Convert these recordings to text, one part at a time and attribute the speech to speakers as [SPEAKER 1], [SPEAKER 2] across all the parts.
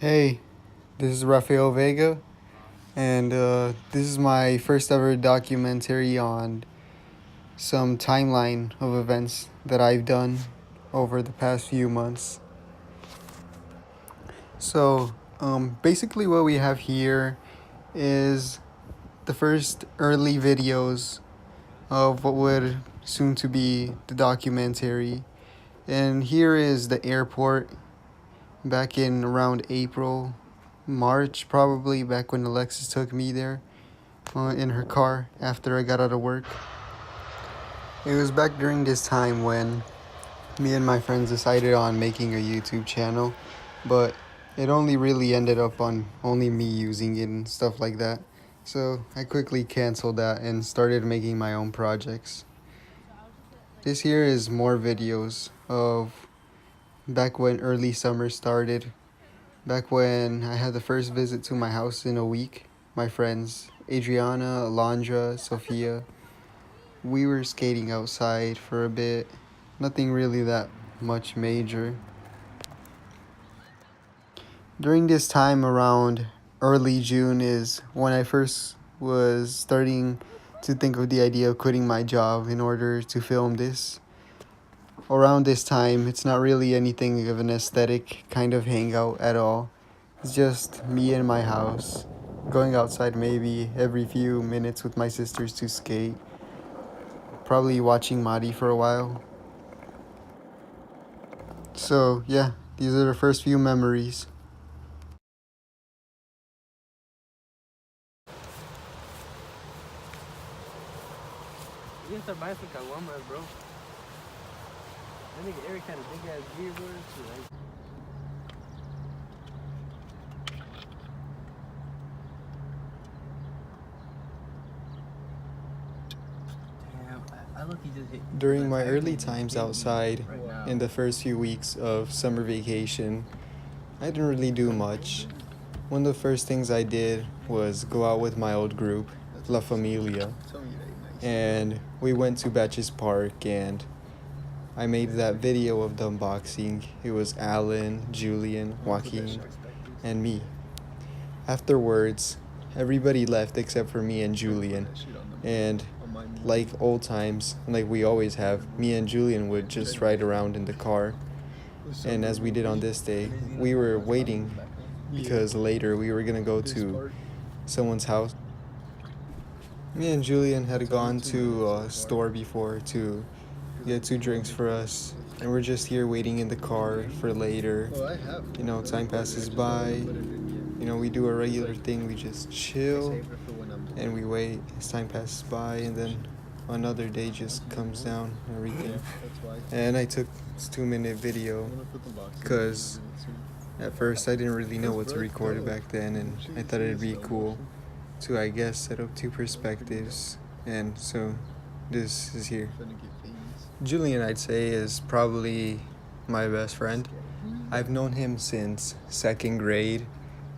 [SPEAKER 1] Hey, this is Rafael Vega, and this is my first ever documentary on some timeline of events that I've done over the past few months. Basically, what we have here is the first early videos of what would soon to be the documentary. And here is the airport back in around April, March, probably back when Alexis took me there in her car after I got out of work. It was back during this time when me and my friends decided on making a YouTube channel, but it only really ended up on only me using it and stuff like that. So I quickly canceled that and started making my own projects. This here is more videos of back when early summer started. Back when I had the first visit to my house in a week, my friends Adriana, Alondra, Sophia, we were skating outside for a bit. Nothing really that much major. During this time around early June is when I first was starting to think of the idea of quitting my job in order to film this. Around this time, it's not really anything of an aesthetic kind of hangout at all. It's just me in my house, going outside maybe every few minutes with my sisters to skate, probably watching Madi for a while. So, yeah, these are the first few memories.
[SPEAKER 2] You can start buying some caguamas, bro. That nigga Eric had a big ass beard, bro.
[SPEAKER 1] During my early times outside, in the first few weeks of summer vacation, I didn't really do much. One of the first things I did was go out with my old group, La Familia, and we went to Batches Park and I made that video of the unboxing. It was Alan, Julian, Joaquin, and me. Afterwards, everybody left except for me and Julian, and like old times, like we always have, me and Julian would just ride around in the car. And as we did on this day, we were waiting because later we were gonna go to someone's house. Me and Julian had gone to a store before to get 2 drinks for us, and we're just here waiting in the car for later. Time passes by. We do a regular thing. We just chill and we wait as time passes by, and then another day just comes down and everything. And I took this 2-minute video because at first I didn't really know what to record back then, and I thought it'd be cool to, I guess, set up 2 perspectives. And so this is here. Julian, I'd say, is probably my best friend. I've known him since 2nd grade,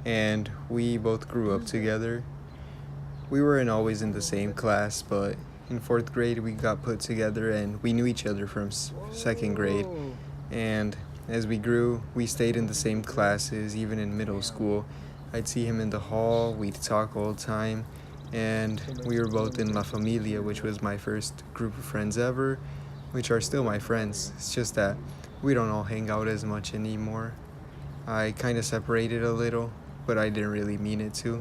[SPEAKER 1] and we both grew up together. We weren't always in the same class, but in 4th grade we got put together and we knew each other from 2nd grade. And as we grew, we stayed in the same classes, even in middle school. I'd see him in the hall, we'd talk all the time, and we were both in La Familia, which was my first group of friends ever, which are still my friends. It's just that we don't all hang out as much anymore. I kind of separated a little, but I didn't really mean it to.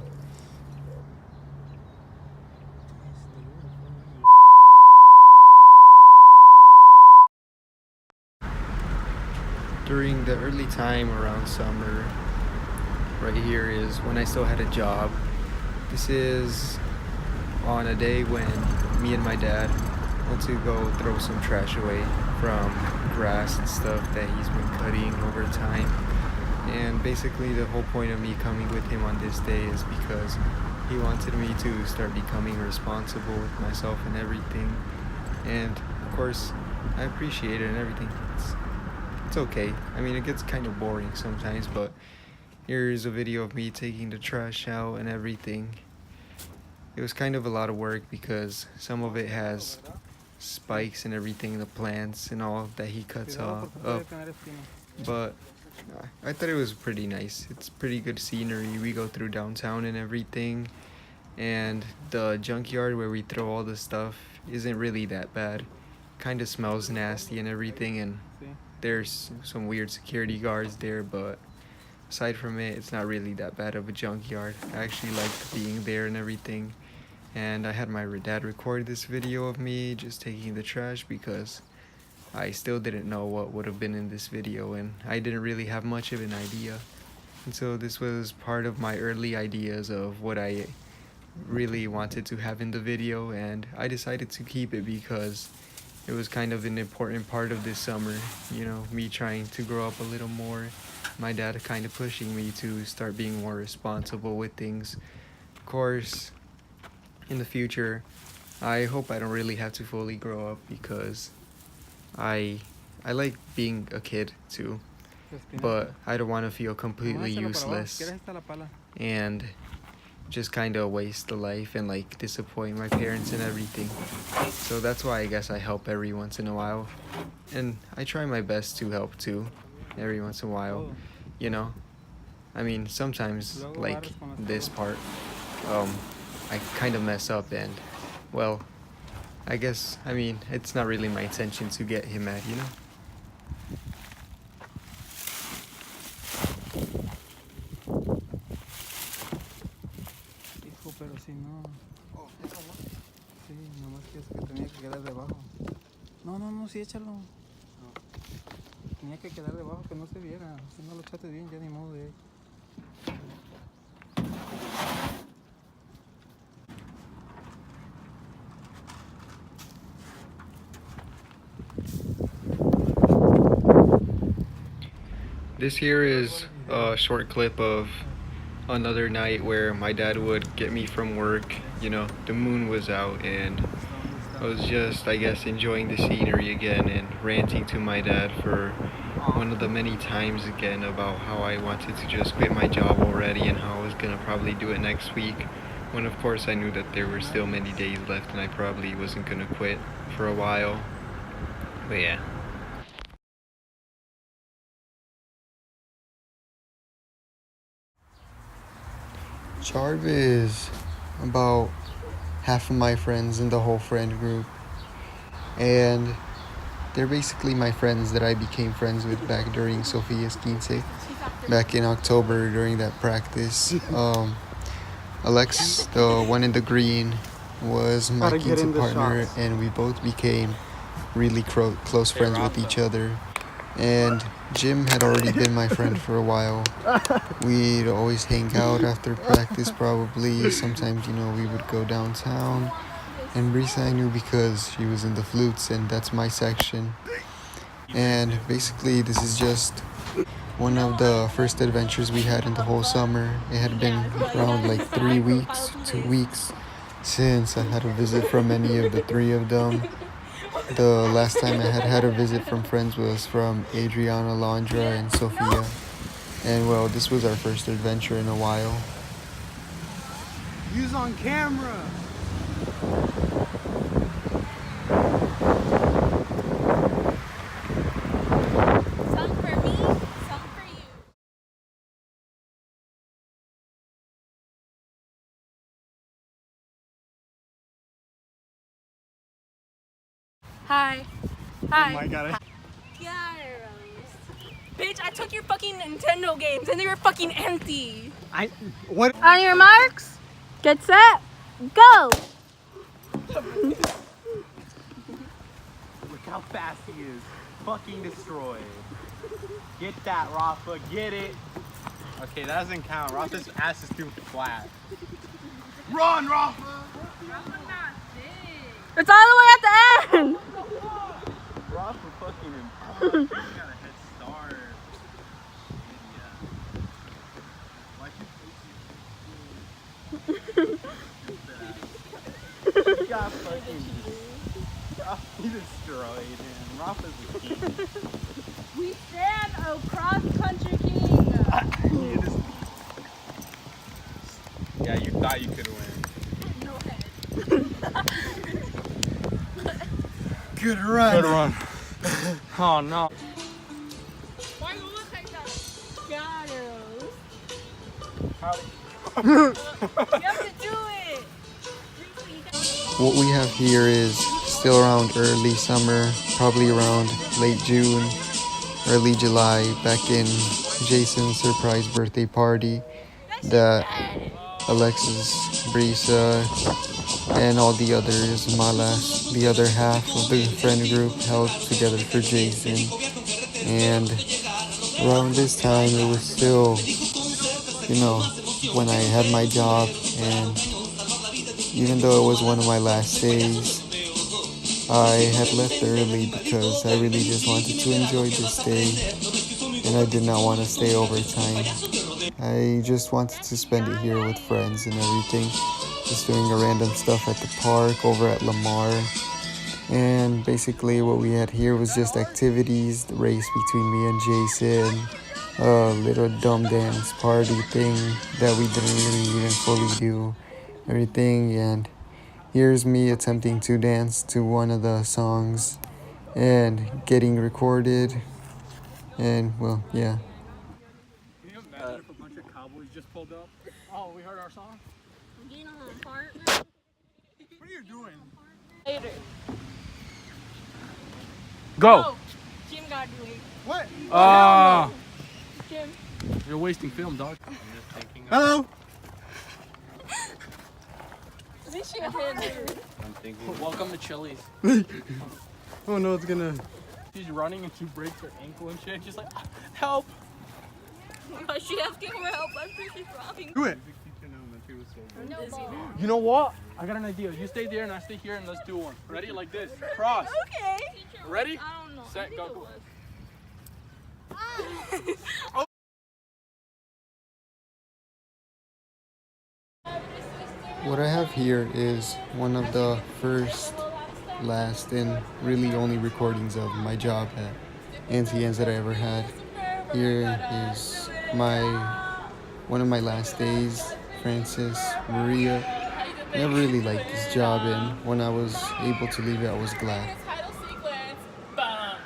[SPEAKER 1] During the early time around summer, right here is when I still had a job. This is on a day when me and my dad went to go throw some trash away from grass and stuff that he's been cutting over time. And basically the whole point of me coming with him on this day is because he wanted me to start becoming responsible with myself and everything. And of course, I appreciate it and everything. It's okay. I mean, it gets kind of boring sometimes, but here's a video of me taking the trash out and everything. It was kind of a lot of work because some of it has spikes and everything, the plants and all that he cuts off up. But I thought it was pretty nice. It's pretty good scenery. We go through downtown and everything. And the junkyard where we throw all the stuff isn't really that bad. Kind of smells nasty and everything, and there's some weird security guards there, but aside from it, it's not really that bad of a junkyard. I actually liked being there and everything. And I had my dad record this video of me just taking the trash because I still didn't know what would have been in this video, and I didn't really have much of an idea. And so this was part of my early ideas of what I really wanted to have in the video, and I decided to keep it because it was kind of an important part of this summer, you know, me trying to grow up a little more, my dad kind of pushing me to start being more responsible with things. Of course, in the future, I hope I don't really have to fully grow up because I like being a kid too, but I don't want to feel completely useless and just kind of waste the life and like disappoint my parents and everything. So that's why I guess I help every once in a while, and I try my best to help too every once in a while, you know. I mean, sometimes like this part I kind of mess up, and well, I guess, I mean, it's not really my intention to get him mad, you know.
[SPEAKER 2] Pero si no. Sí, nomás que es que tenía que quedar debajo. No, sí, échalo. Tenía que quedar debajo, que no se viera. Si no lo echaste bien, ya ni modo de ahí.
[SPEAKER 1] This here is a short clip of another night where my dad would get me from work. You know, the moon was out and I was just, I guess, enjoying the scenery again and ranting to my dad for one of the many times again about how I wanted to just quit my job already and how I was gonna probably do it next week, when of course I knew that there were still many days left and I probably wasn't gonna quit for a while. But yeah. Charv is about half of my friends in the whole friend group, and they're basically my friends that I became friends with back during Sofia's Quince, back in October during that practice. Alex, the one in the green, was my Quince partner, and we both became really close friends with each other. And Jim had already been my friend for a while. We'd always hang out after practice probably. Sometimes, you know, we would go downtown. And Brisa I knew because she was in the flutes and that's my section. And basically this is just one of the first adventures we had in the whole summer. It had been around like 3 weeks, 2 weeks since I had a visit from any of the three of them. The last time I had a visit from friends was from Adriana, Alondra, and Sophia. And well, this was our first adventure in a while.
[SPEAKER 2] Use on camera!
[SPEAKER 3] Some for me, some for you. Hi. Hi.
[SPEAKER 2] Oh my god.
[SPEAKER 3] Bitch, I took your fucking Nintendo games and they were fucking empty.
[SPEAKER 2] What?
[SPEAKER 3] On your marks, get set, go!
[SPEAKER 2] Look how fast he is. Fucking destroyed. Get that, Rafa. Get it. Okay, that doesn't count. Rafa's ass is too flat. Run, Rafa!
[SPEAKER 3] It's all the way at the end!
[SPEAKER 2] Rafa fucking impossible. You got a head start. He got fucking... He destroyed him. Rafa's a king.
[SPEAKER 3] We stand a cross-country king!
[SPEAKER 2] Yeah, you thought you could win.
[SPEAKER 3] No head.
[SPEAKER 1] Good run.
[SPEAKER 2] Good run. Oh no.
[SPEAKER 3] Why you look like that? You have to do it.
[SPEAKER 1] What we have here is still around early summer, probably around late June, early July, back in Jason's surprise birthday party that Alexis, Brisa, and all the others, Malas, the other half of the friend group, held together for Jason. And around this time, it was still, when I had my job, and even though it was one of my last days, I had left early because I really just wanted to enjoy this day, and I did not want to stay overtime. I just wanted to spend it here with friends and everything, just doing a random stuff at the park over at Lamar. And basically what we had here was just activities, the race between me and Jason, a little dumb dance party thing that we didn't really even fully do, everything. And here's me attempting to dance to one of the songs and getting recorded. And well, yeah.
[SPEAKER 2] Can you imagine if a bunch of cowboys just pulled up? Oh, we heard our song?
[SPEAKER 3] I'm getting on a partner.
[SPEAKER 2] What are you doing?
[SPEAKER 3] Later.
[SPEAKER 2] Go!
[SPEAKER 3] Oh, Jim got to wait.
[SPEAKER 2] What?
[SPEAKER 3] Jim.
[SPEAKER 2] You're wasting film, dog. Hello!
[SPEAKER 3] At least you had later.
[SPEAKER 2] Welcome to Chili's.
[SPEAKER 1] Oh no, it's gonna...
[SPEAKER 2] She's running and she breaks her ankle and shit. She's like, help!
[SPEAKER 3] Why is she asking for help after she's robbing?
[SPEAKER 2] Do it!
[SPEAKER 3] I'm dizzy.
[SPEAKER 2] You know what? I got an idea. You stay there and I stay here and let's do one. Ready? Like this. Cross.
[SPEAKER 3] Okay.
[SPEAKER 2] Ready?
[SPEAKER 3] I don't know.
[SPEAKER 2] Set,
[SPEAKER 3] I think
[SPEAKER 2] go.
[SPEAKER 3] it was.
[SPEAKER 1] What I have here is one of the first, last, and really only recordings of my job at Auntie Anne's that I ever had. Here is one of my last days, Francis, Maria. Never really liked this job, and when I was able to leave it, I was glad.
[SPEAKER 3] Title sequence. Bam.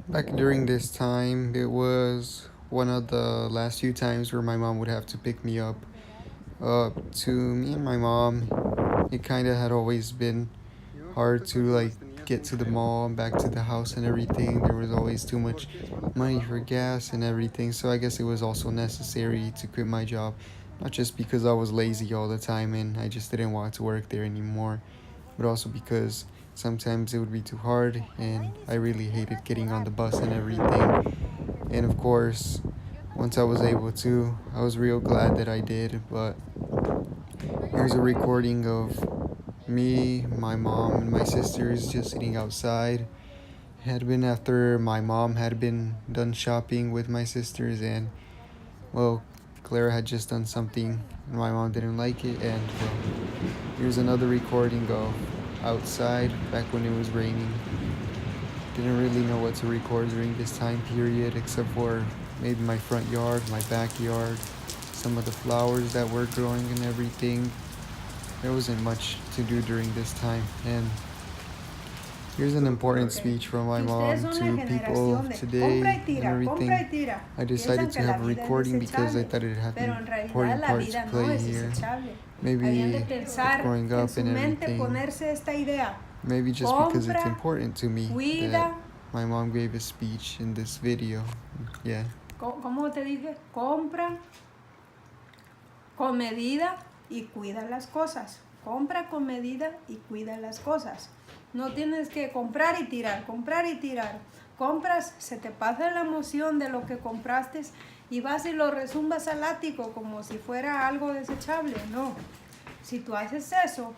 [SPEAKER 1] Back during this time, it was one of the last few times where my mom would have to pick me up. To me and my mom, it kind of had always been hard to get to the mall and back to the house and everything. There was always too much money for gas and everything, so I guess it was also necessary to quit my job. Not just because I was lazy all the time and I just didn't want to work there anymore, but also because sometimes it would be too hard and I really hated getting on the bus and everything. And of course, once I was able to, I was real glad that I did. But here's a recording of me, my mom, and my sisters just sitting outside. It had been after my mom had been done shopping with my sisters, and well, Clara had just done something and my mom didn't like it. And well, here's another recording of outside back when it was raining. Didn't really know what to record during this time period except for maybe my front yard, my backyard, some of the flowers that were growing and everything. There wasn't much to do during this time. And here's an important speech from my mom to people today and everything. I decided to have a recording because I thought it had an important part to play here. Maybe with growing up and everything. Maybe just because it's important to me that my mom gave a speech in this video. Yeah.
[SPEAKER 4] ¿Cómo te dije? Compra con medida y cuida las cosas. Compra con medida y cuida las cosas. No tienes que comprar y tirar, comprar y tirar. Compras, se te pasa la emoción de lo que compraste y vas y lo rezumbas al ático como si fuera algo desechable. No. Si tú haces eso,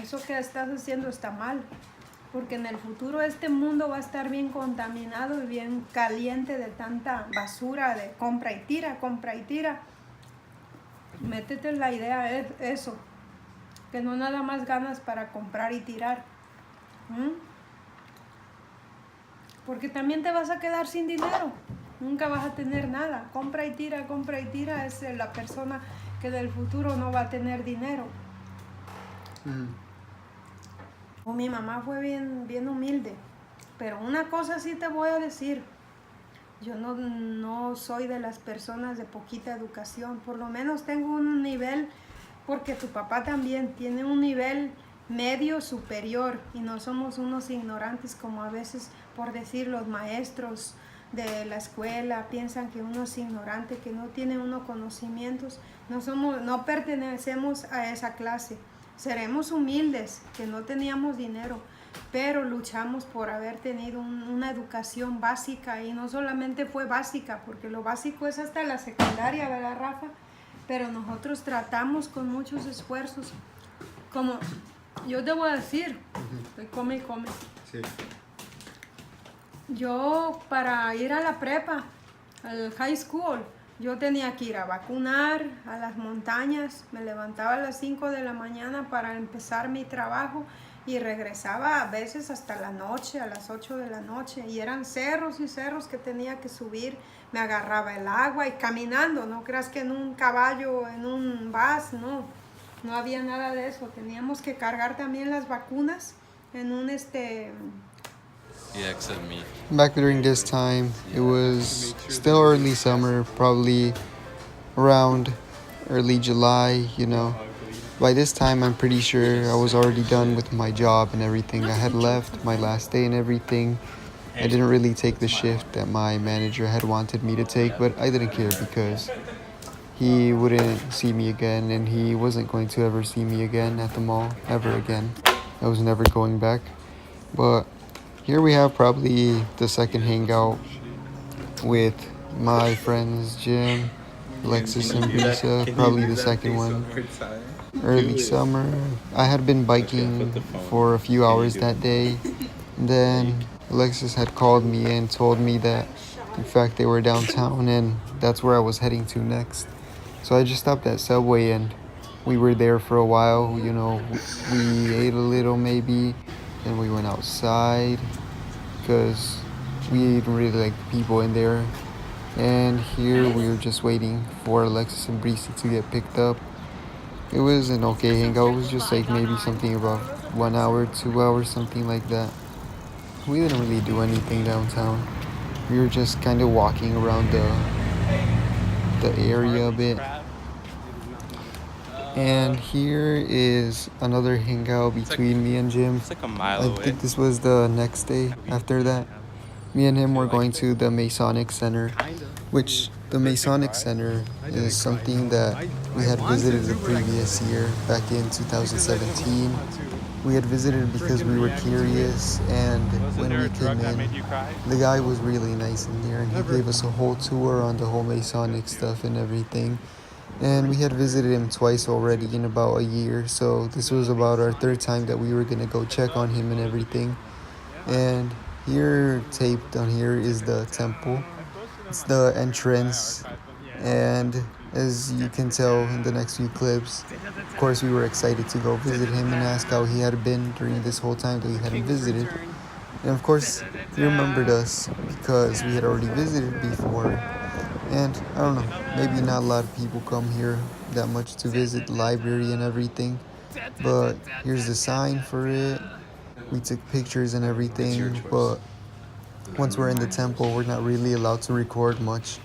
[SPEAKER 4] eso que estás haciendo está mal. Porque en el futuro este mundo va a estar bien contaminado y bien caliente de tanta basura de compra y tira, compra y tira. Métete en la idea eso, que no nada más ganas para comprar y tirar. Porque también te vas a quedar sin dinero, nunca vas a tener nada. Compra y tira es la persona que del futuro no va a tener dinero. Mi mamá fue bien humilde, pero una cosa sí te voy a decir, yo no soy de las personas de poquita educación, por lo menos tengo un nivel, porque tu papá también tiene un nivel medio superior y no somos unos ignorantes como a veces, por decir, los maestros de la escuela piensan que uno es ignorante, que no tiene uno conocimientos. No pertenecemos a esa clase. Seremos humildes, que no teníamos dinero, pero luchamos por haber tenido una educación básica, y no solamente fue básica, porque lo básico es hasta la secundaria, ¿verdad, Rafa? Pero nosotros tratamos con muchos esfuerzos. Como yo te voy a decir, come y come.
[SPEAKER 1] Sí.
[SPEAKER 4] Yo, para ir a la prepa, al high school, yo tenía que ir a vacunar a las montañas. Me levantaba a las 5 de la mañana para empezar mi trabajo y regresaba a veces hasta la noche, a las 8 de la noche. Y eran cerros y cerros que tenía que subir. Me agarraba el agua y caminando. No creas que en un caballo, en un bus, no había nada de eso. Teníamos que cargar también las vacunas en un
[SPEAKER 5] Yeah, except me.
[SPEAKER 1] Back during this time, it was still early summer, probably around early July, you know. By this time, I'm pretty sure I was already done with my job and everything. I had left my last day and everything. I didn't really take the shift that my manager had wanted me to take, but I didn't care because he wouldn't see me again, and he wasn't going to ever see me again at the mall, ever again. I was never going back. But here we have probably the second hangout with my friends Jim, Alexis, and Brisa. Probably the second one. Early summer. I had been biking for a few hours that day. Then Alexis had called me and told me that, in fact, they were downtown and that's where I was heading to next. So I just stopped at Subway and we were there for a while. You know, we ate a little maybe. Then we went outside because we didn't really like the people in there. And here we were just waiting for Alexis and Brisa to get picked up. It was an okay hangout. It was just like maybe something about 1 hour, 2 hours, something like that. We didn't really do anything downtown. We were just kind of walking around the area a bit. And here is another hangout between me and Jim.
[SPEAKER 5] It's like a mile
[SPEAKER 1] I
[SPEAKER 5] away.
[SPEAKER 1] think this was the next day after that. Me and him were going to the Masonic Center, which the Masonic Center is something that we had visited the previous year, back in 2017. We had visited because we were curious, and when we came in, the guy was really nice in here, and he gave us a whole tour on the whole Masonic stuff and everything. And we had visited him twice already in about a year, so this was about our third time that we were gonna go check on him and everything. And here, taped on here, is the temple. It's the entrance, and as you can tell in the next few clips, of course we were excited to go visit him and ask how he had been during this whole time that we hadn't visited. And of course, he remembered us because we had already visited before. And I don't know, maybe not a lot of people come here that much to visit the library and everything, but here's the sign for it. We took pictures and everything, but once we're in the temple, we're not really allowed to record much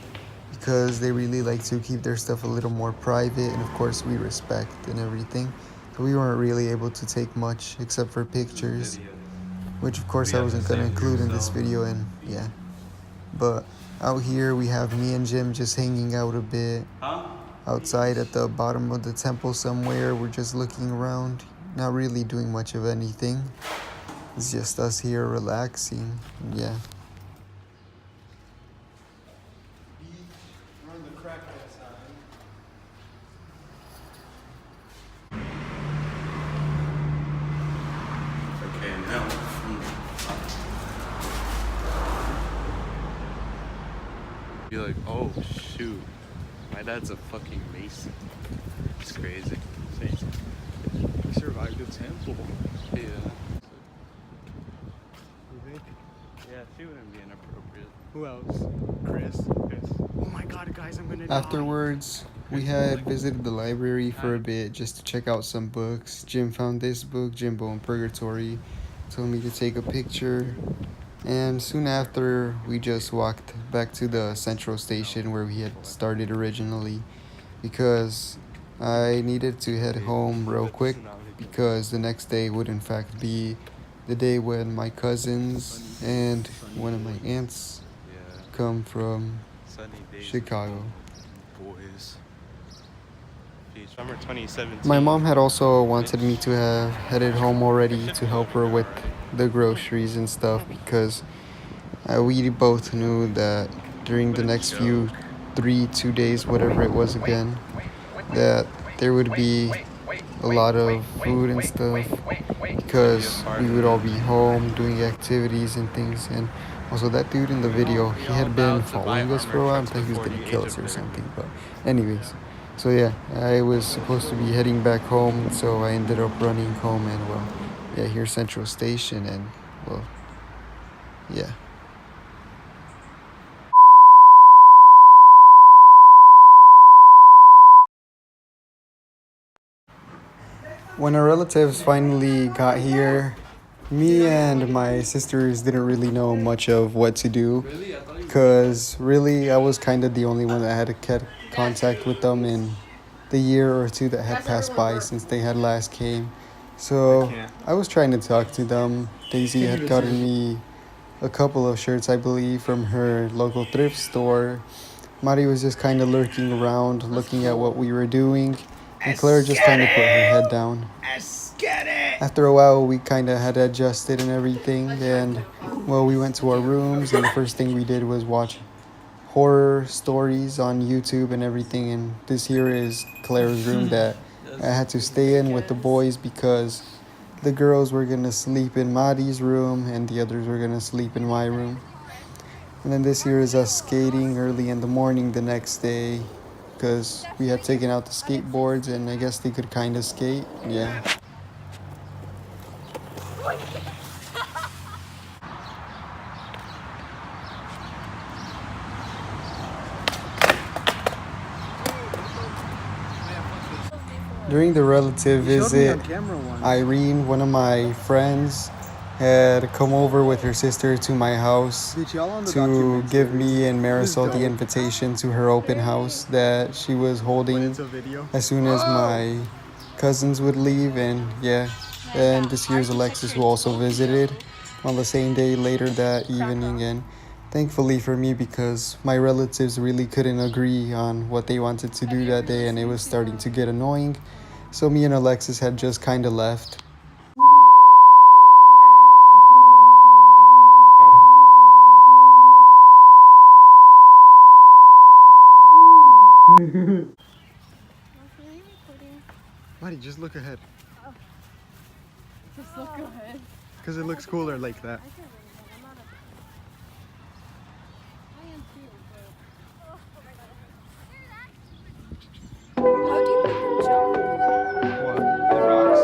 [SPEAKER 1] because they really like to keep their stuff a little more private, and of course we respect and everything. So we weren't really able to take much except for pictures, which of course I wasn't going to include in this video, and yeah. But out here we have me and Jim just hanging out a bit outside at the bottom of the temple somewhere. We're just looking around, not really doing much of anything. It's just us here relaxing, yeah.
[SPEAKER 5] Okay, now. Be like, oh shoot, my dad's a fucking mason. It's crazy.
[SPEAKER 2] He survived the temple.
[SPEAKER 5] Yeah. Yeah, she wouldn't be inappropriate.
[SPEAKER 2] Who else? Chris. Oh my god, guys, I'm gonna die.
[SPEAKER 1] Afterwards, We had visited the library for a bit just to check out some books. Jim found this book, Jimbo in Purgatory, told me to take a picture. And soon after, we just walked back to the central station where we had started originally because I needed to head home real quick because the next day would in fact be the day when my cousins and one of my aunts come from Chicago.
[SPEAKER 5] Boys. Summer 2017.
[SPEAKER 1] My mom had also wanted me to have headed home already to help her with the groceries and stuff because we both knew that during the next few 2 days, whatever it was again, that there would be a lot of food and stuff because we would all be home doing activities and things. And also that dude in the video, he had been following us for a while. I thought he was gonna kill us or something, but anyways. So yeah, I was supposed to be heading back home, so I ended up running home and well, yeah, here's Central Station and well, yeah. When our relatives finally got here, me and my sisters didn't really know much of what to do because really I was kind of the only one that had kept contact with them in the year or two that had passed by since they had last came. So I was trying to talk to them. Daisy had gotten me a couple of shirts, I believe, from her local thrift store. Mari was just kind of lurking around, looking at what we were doing. And Claire just kind of put her head down. After a while, we kind of had adjusted and everything. And, well, we went to our rooms. And the first thing we did was watch horror stories on YouTube and everything. And this here is Claire's room that I had to stay in with the boys because the girls were going to sleep in Mari's room and the others were going to sleep in my room. And then this here is us skating early in the morning the next day because we had taken out the skateboards and I guess they could kind of skate. Yeah. During the relative visit, Irene, one of my friends, had come over with her sister to my house to give me and Marisol the invitation to her open house that she was holding as soon as my cousins would leave. And yeah, and this here's Alexis, who also visited on the same day later that evening. And thankfully for me, because my relatives really couldn't agree on what they wanted to do that day and it was starting to get annoying, so me and Alexis had just kind of left. Buddy, just look ahead.
[SPEAKER 3] Just look ahead.
[SPEAKER 1] Because it looks cooler like that.
[SPEAKER 3] How do you make them jump?
[SPEAKER 1] What? The rocks?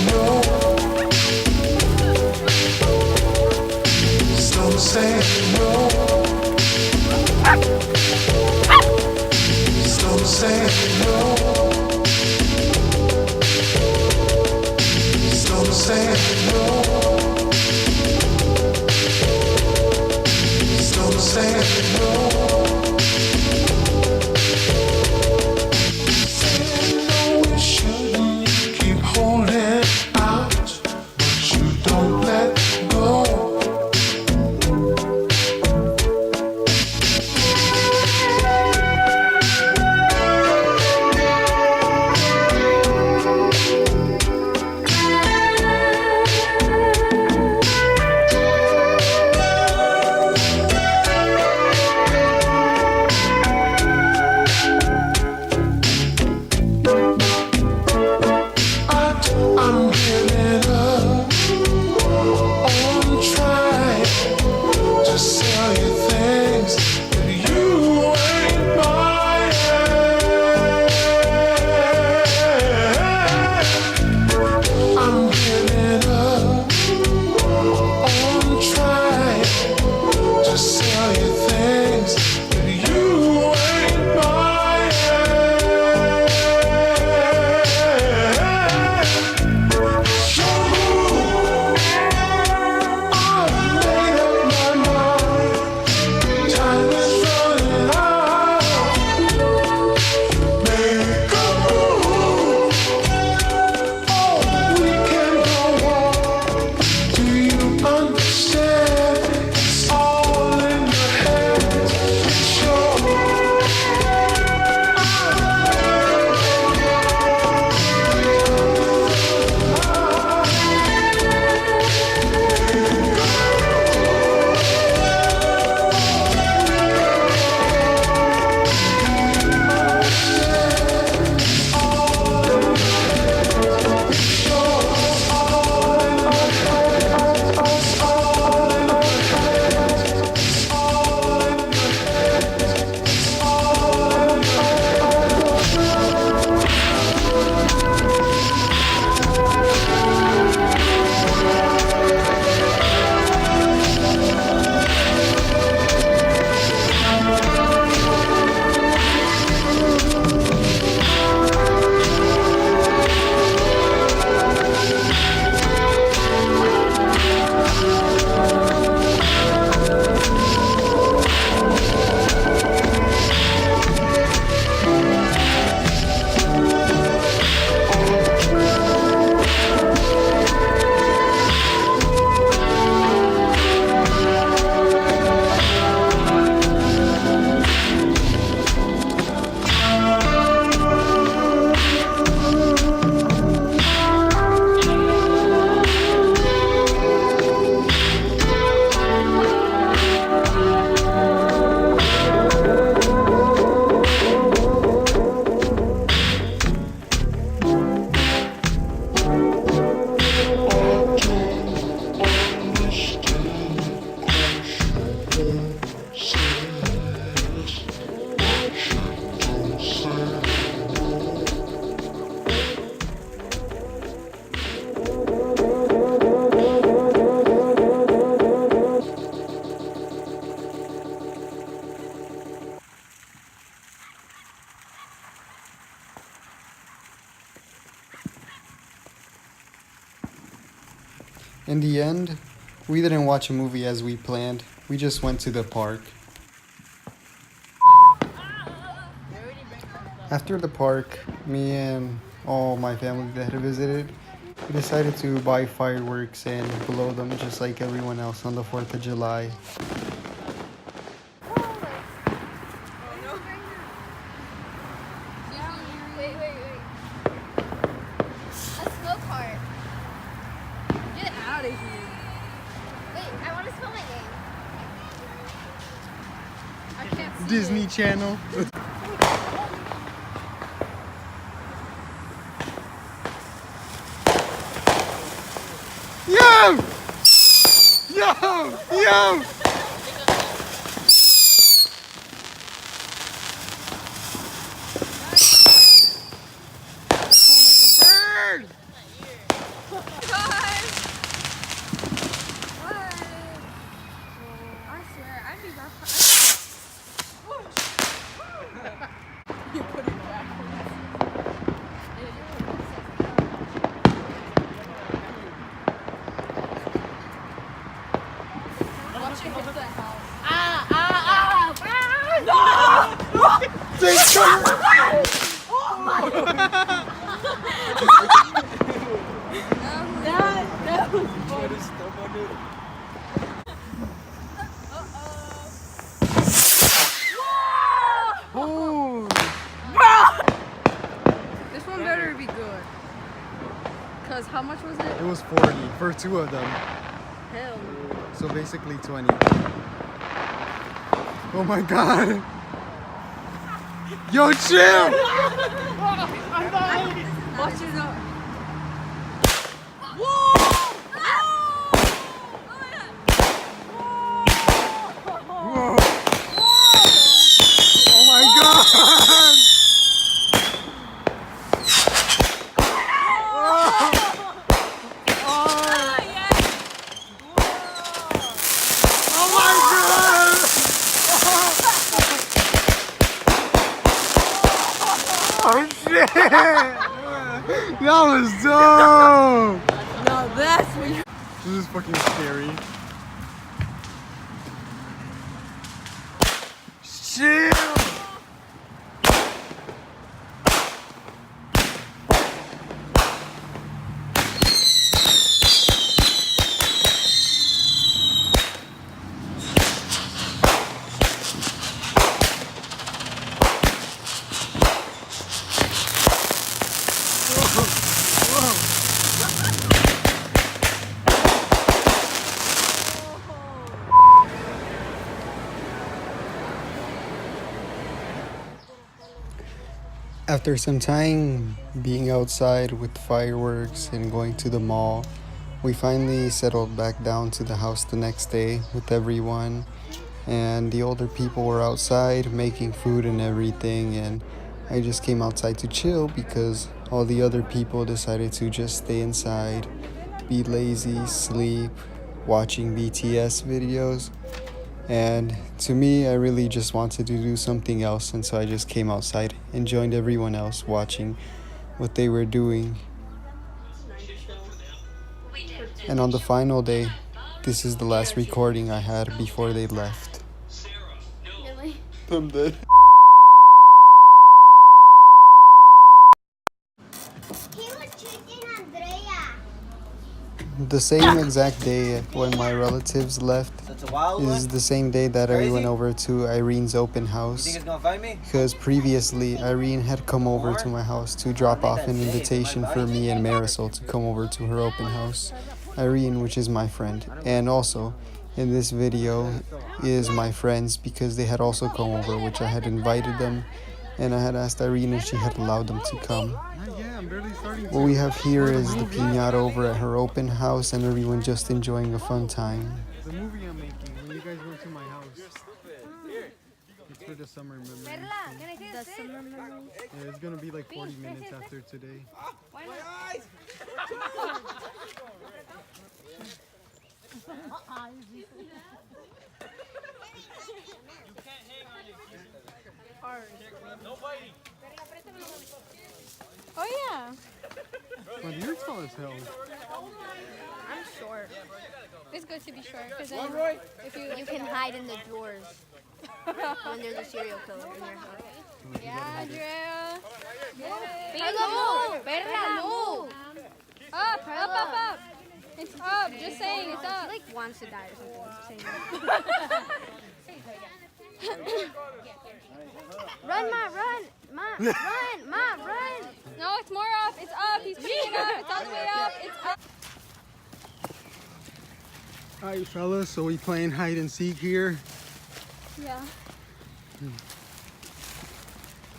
[SPEAKER 6] no. Some say no. Some say no. Some say no. Some say no. Say no, you shouldn't. You keep holding out, but you don't let go. I'm giving up on trying to sell you things that you ain't buying. I'm giving up on trying to sell you things that you ain't buying.
[SPEAKER 1] In the end, we didn't watch a movie as we planned. We just went to the park. After the park, me and all my family that had visited, we decided to buy fireworks and blow them just like everyone else on the 4th of July.
[SPEAKER 7] Wait. A snow cart. Get out of here. Wait, I want to spell my name. I can't see
[SPEAKER 1] Disney
[SPEAKER 7] it.
[SPEAKER 1] Channel. Yo! Yo! Yo! Sound like a bird!
[SPEAKER 3] How much was it?
[SPEAKER 1] It was 40 for two of them.
[SPEAKER 3] Hell.
[SPEAKER 1] So basically 20. Oh my god. Yo, chill!
[SPEAKER 3] Watch it up.
[SPEAKER 1] Whoa. Oh my god! Oh shit! That was dope!
[SPEAKER 3] Now that's what you.
[SPEAKER 1] This is fucking scary. Shit! After some time being outside with fireworks and going to the mall, we finally settled back down to the house the next day with everyone. And the older people were outside making food and everything, and I just came outside to chill because all the other people decided to just stay inside, be lazy, sleep, watching BTS videos. And to me, I really just wanted to do something else, and so I just came outside and joined everyone else watching what they were doing. And on the final day, this is the last recording I had before they left.
[SPEAKER 7] Really?
[SPEAKER 1] I'm dead.
[SPEAKER 7] He was treating Andrea.
[SPEAKER 1] The same exact day when my relatives left is the same day that I went over to Irene's open house, because previously Irene had come over to my house to drop off an invitation for me and Marisol to come over to her open house. Irene, which is my friend, and also in this video is my friends, because they had also come over, which I had invited them, and I had asked Irene if she had allowed them to come. What we have here is the piñata over at her open house and everyone just enjoying a fun time. The movie I'm making when you guys go to my house. It's for the summer memories.
[SPEAKER 7] The summer memories.
[SPEAKER 1] Yeah, it's gonna be like 40 minutes after today.
[SPEAKER 3] Oh yeah.
[SPEAKER 1] But you're tall as hell.
[SPEAKER 3] I'm short. It's good to be short because then if
[SPEAKER 7] You can hide in the drawers when there's a serial killer in your house.
[SPEAKER 3] yeah, Andrea.
[SPEAKER 7] Perla, move! Perla, move!
[SPEAKER 3] Up, up, up, up. It's up. Just saying, it's
[SPEAKER 7] She
[SPEAKER 3] up.
[SPEAKER 7] like wants to die or something. Run, Ma, run! Ma, run! Ma, run!
[SPEAKER 3] No, it's more up. It's up. He's putting it up. It's all the way up. It's up.
[SPEAKER 1] Alright fellas, so we playing hide and seek here.
[SPEAKER 3] Yeah.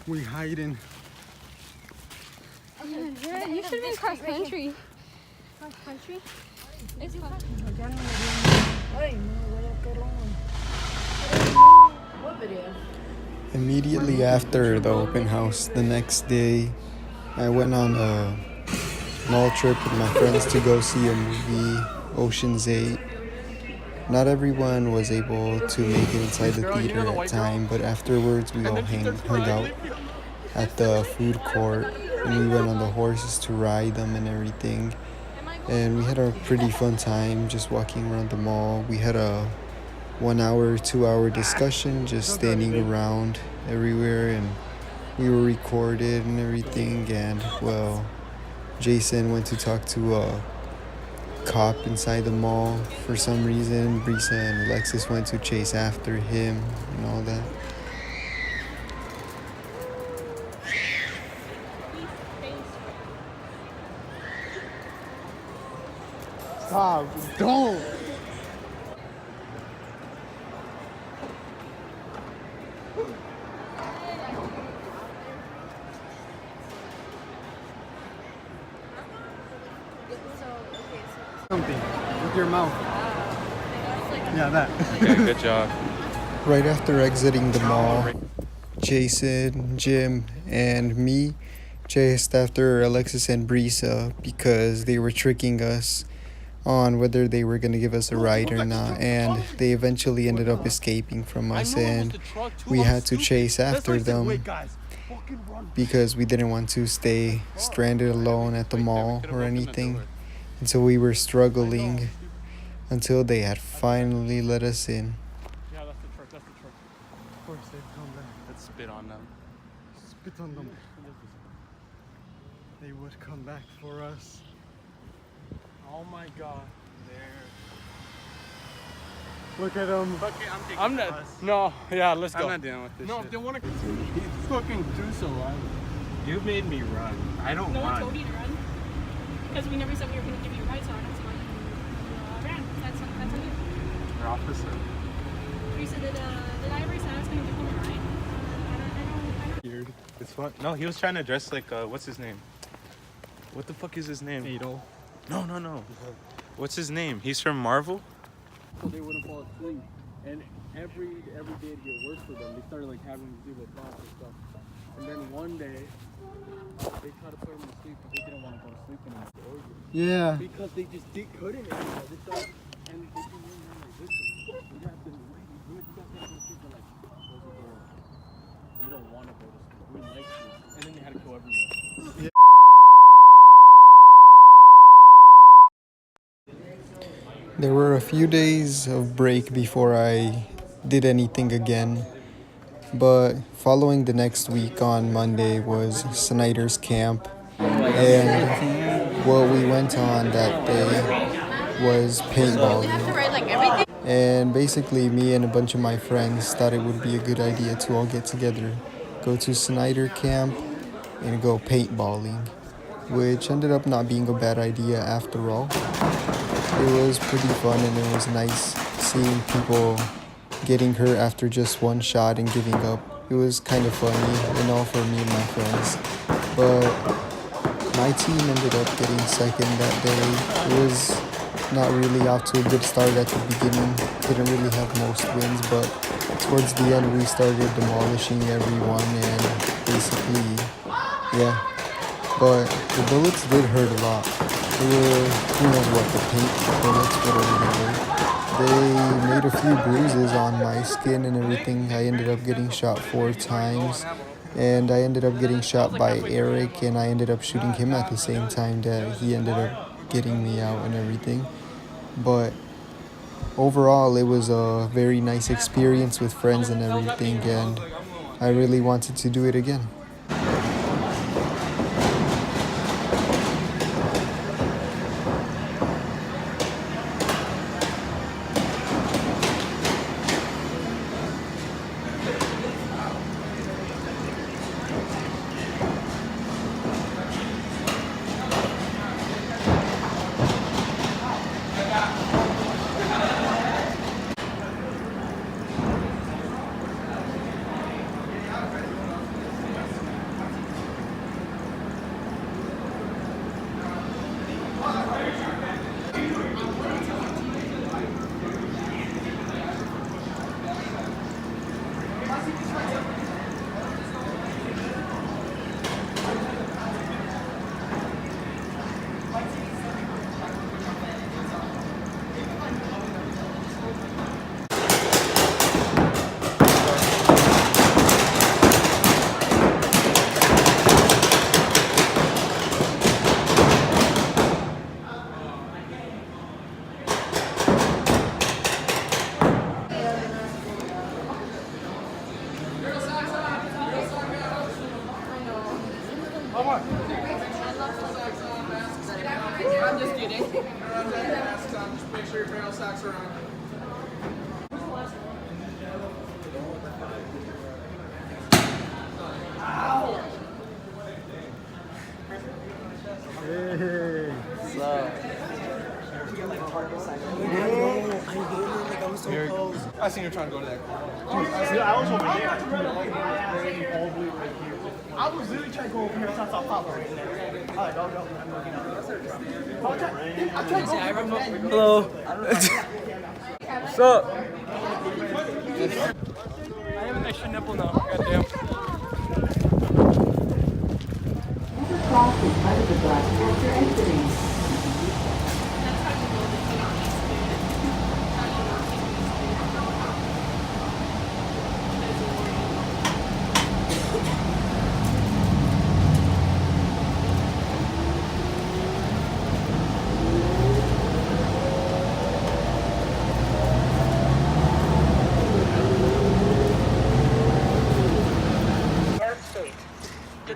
[SPEAKER 1] We hiding.
[SPEAKER 3] Andrea, you should have been cross country.
[SPEAKER 7] Cross country?
[SPEAKER 3] It's fun.
[SPEAKER 1] Immediately after the open house, the next day, I went on a mall trip with my friends to go see a movie, Ocean's 8. Not everyone was able to make it inside the theater at time, but afterwards we all hung out at the food court, and we went on the horses to ride them and everything. And we had a pretty fun time just walking around the mall. We had a 1 hour, 2 hour discussion just standing around everywhere, and we were recorded and everything. And well, Jason went to talk to a cop inside the mall for some reason. Brisa and Alexis went to chase after him and all that.
[SPEAKER 2] Stop. Don't. Something with your mouth. Yeah, that.
[SPEAKER 5] Okay, good job.
[SPEAKER 1] Right after exiting the mall, Jason, Jim, and me chased after Alexis and Brisa because they were tricking us on whether they were going to give us a ride or not, and they eventually ended up escaping from us, and we had to chase after them because we didn't want to stay stranded alone at the mall or anything. And so we were struggling until they had finally let us in.
[SPEAKER 2] Yeah, that's the truck. That's the truck. Of course, they've come back.
[SPEAKER 5] Let's spit on them.
[SPEAKER 2] Spit on them. They would come back for us. Oh my God.
[SPEAKER 5] There.
[SPEAKER 2] Look at them.
[SPEAKER 5] Okay, I'm taking
[SPEAKER 2] I'm
[SPEAKER 5] the
[SPEAKER 2] not.
[SPEAKER 5] bus.
[SPEAKER 2] No, yeah, let's go.
[SPEAKER 5] I'm not dealing with this
[SPEAKER 2] No,
[SPEAKER 5] shit.
[SPEAKER 2] if they want to. He's fucking do so.
[SPEAKER 5] You made me run. I don't
[SPEAKER 8] No one
[SPEAKER 5] run.
[SPEAKER 8] told you to run. Because we never said we were going to give you a ride, so that's why you ran. That's on you.
[SPEAKER 5] Your officer.
[SPEAKER 8] You said that, did I ever say I was going to give him a ride? I don't.
[SPEAKER 5] Weird. It's fun. No, he was trying to dress like, what's his name? What the fuck is his name?
[SPEAKER 2] Adol.
[SPEAKER 5] No. What's his name? He's from Marvel?
[SPEAKER 2] So they wouldn't fall asleep. And every day it'd get worse for them. They started like having to do with thoughts and stuff. And then one day they tried to put them to sleep, but they didn't want to go to sleep anymore.
[SPEAKER 1] Yeah.
[SPEAKER 2] Because they just couldn't anymore. They started, and they came in and like, listen, we have to wait. You guys have to go to sleep. They're like, close the door. We don't want to go to sleep. We like sleep. And then they had to kill everyone.
[SPEAKER 1] There were a few days of break before I did anything again, but following the next week on Monday was Snyder's camp, and what we went on that day was paintballing. And basically me and a bunch of my friends thought it would be a good idea to all get together, go to Snyder camp, and go paintballing, which ended up not being a bad idea after all. It was pretty fun, and it was nice seeing people getting hurt after just one shot and giving up. It was kind of funny, for me and my friends. But my team ended up getting second that day. It was not really off to a good start at the beginning. Didn't really have most wins, but towards the end we started demolishing everyone, and basically, yeah. But the bullets did hurt a lot. They were, who knows what, the paint bullets, whatever they were. They made a few bruises on my skin and everything. I ended up getting shot 4 times. And I ended up getting shot by Eric, and I ended up shooting him at the same time that he ended up getting me out and everything. But overall, it was a very nice experience with friends and everything, and I really wanted to do it again.
[SPEAKER 2] I'm just kidding. Just make sure your barrel socks are on. Hey. What's up? I seen you trying to go to that.
[SPEAKER 9] I was literally trying to go over here. I saw Papa right there. I'm like, oh, no, I'm looking out.
[SPEAKER 10] Hello. What's up?
[SPEAKER 9] I have an extra nipple now. Goddamn.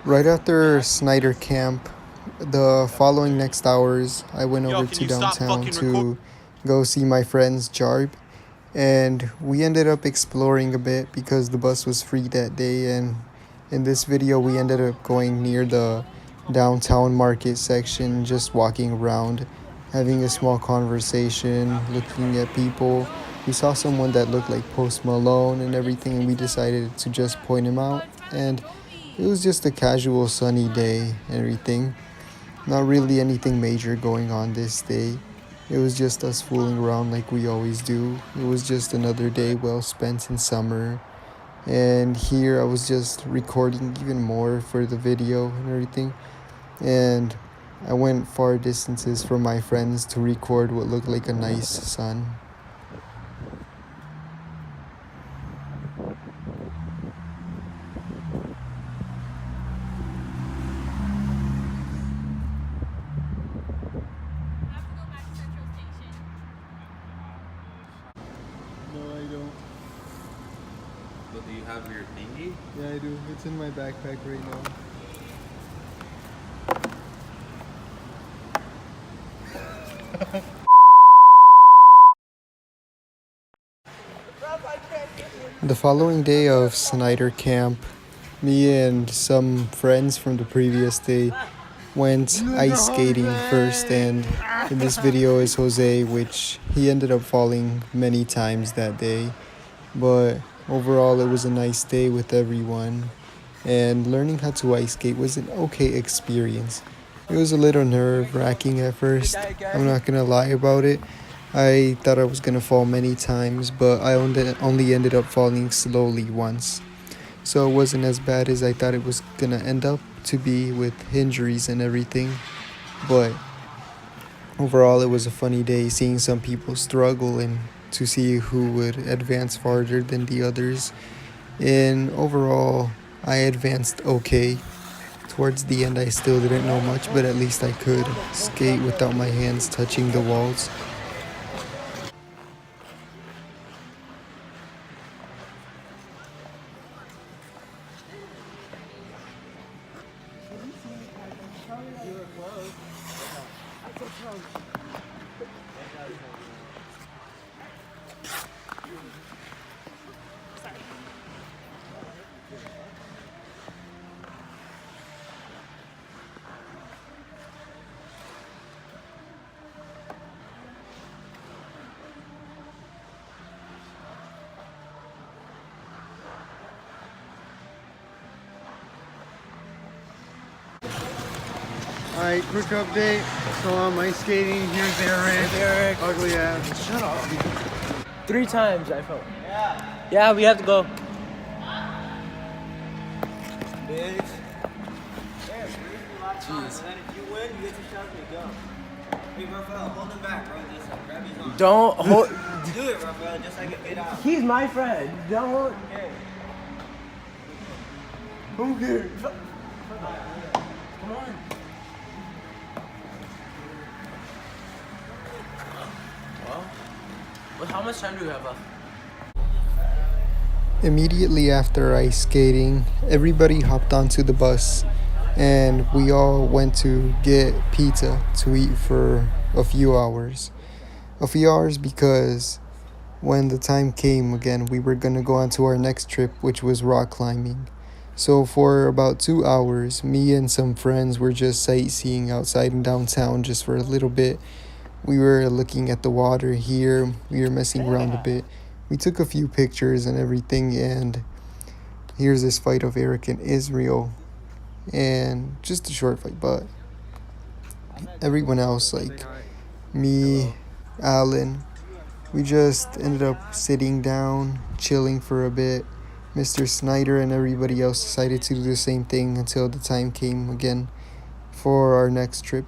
[SPEAKER 1] Right after Snyder Camp, the following next hours, I went over to downtown to go see my friends Jarb, and we ended up exploring a bit because the bus was free that day. And in this video, we ended up going near the downtown market section, just walking around, having a small conversation, looking at people. We saw someone that looked like Post Malone and everything, and we decided to just point him out. And it was just a casual sunny day and everything. Not really anything major going on this day. It was just us fooling around like we always do. It was just another day well spent in summer. And here I was just recording even more for the video and everything. And I went far distances from my friends to record what looked like a nice sun.
[SPEAKER 2] No, I don't.
[SPEAKER 5] But do you have your thingy?
[SPEAKER 1] Yeah, I do. It's in my backpack right now. The following day of Snyder Camp, me and some friends from the previous day went ice skating first, and in this video is Jose, which he ended up falling many times that day. But overall, it was a nice day with everyone, and learning how to ice skate was an okay experience. It was a little nerve-wracking at first, I'm not gonna lie about it. I thought I was gonna fall many times, but I only ended up falling slowly once. So it wasn't as bad as I thought it was gonna end up to be with injuries and everything. But overall, it was a funny day seeing some people struggle and to see who would advance farther than the others. And overall, I advanced okay. Towards the end, I still didn't know much, but at least I could skate without my hands touching the walls.
[SPEAKER 2] Alright, quick update. So I'm ice skating. Here's Eric. Ugly ass. Shut up.
[SPEAKER 10] 3 times I fell. Yeah, we have to go.
[SPEAKER 9] Bitch.
[SPEAKER 10] Jeez.
[SPEAKER 9] And then if you win, you get to shove me. Go. Hey, Rafael, hold him back, bro. Just grab his arm.
[SPEAKER 10] Don't hold.
[SPEAKER 9] Do it, Rafael, just so I can get out.
[SPEAKER 10] He's my friend. Don't.
[SPEAKER 9] Okay.
[SPEAKER 10] Who cares? Come on. Well, how much time do we have left?
[SPEAKER 1] Immediately after ice skating, everybody hopped onto the bus and we all went to get pizza to eat for a few hours. A few hours because when the time came again, we were gonna go on to our next trip, which was rock climbing. So for about 2 hours, me and some friends were just sightseeing outside in downtown just for a little bit. We were looking at the water here. We were messing around a bit. We took a few pictures and everything, and here's this fight of Eric and Israel. And just a short fight, but everyone else, like me, Alan, we just ended up sitting down, chilling for a bit. Mr. Snyder and everybody else decided to do the same thing until the time came again for our next trip.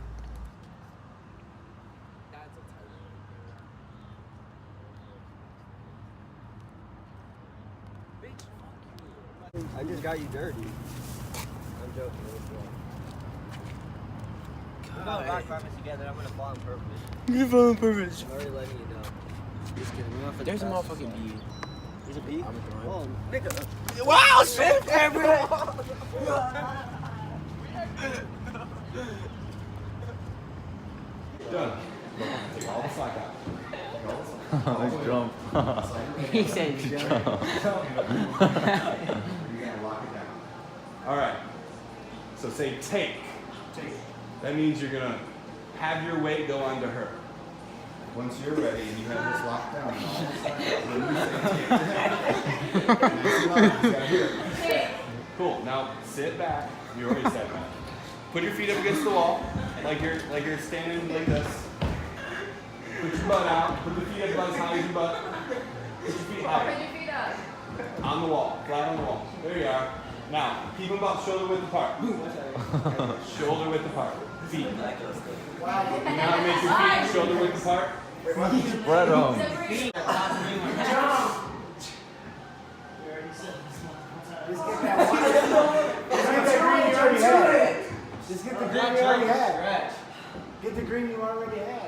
[SPEAKER 9] I just got you dirty. I'm joking. We're going rock climbing together. I'm gonna fall on purpose.
[SPEAKER 10] You fall on purpose.
[SPEAKER 9] I'm already letting you know. Just kidding.
[SPEAKER 10] There's a motherfucking bee.
[SPEAKER 9] There's a bee? Oh, nigga.
[SPEAKER 10] Wow, shit, everyone.
[SPEAKER 5] Done. Take all the slack out.
[SPEAKER 10] Let's jump. He said jump.
[SPEAKER 5] All right. So say take. Take. That means you're gonna have your weight go onto her. Once you're ready and you have this locked down, when you say take. Cool. Now sit back. You already sat back. Put your feet up against the wall, like you're standing like this. Put your butt out. Put the feet up about as high as your butt. Put your feet high.
[SPEAKER 7] Put your feet up.
[SPEAKER 5] On the wall, flat on the wall. There you are. Now, keep them about shoulder width apart. Shoulder width apart. Feet. Now make your feet shoulder width apart.
[SPEAKER 10] Spread them.
[SPEAKER 2] Just get the green you already had. Get the green you already had.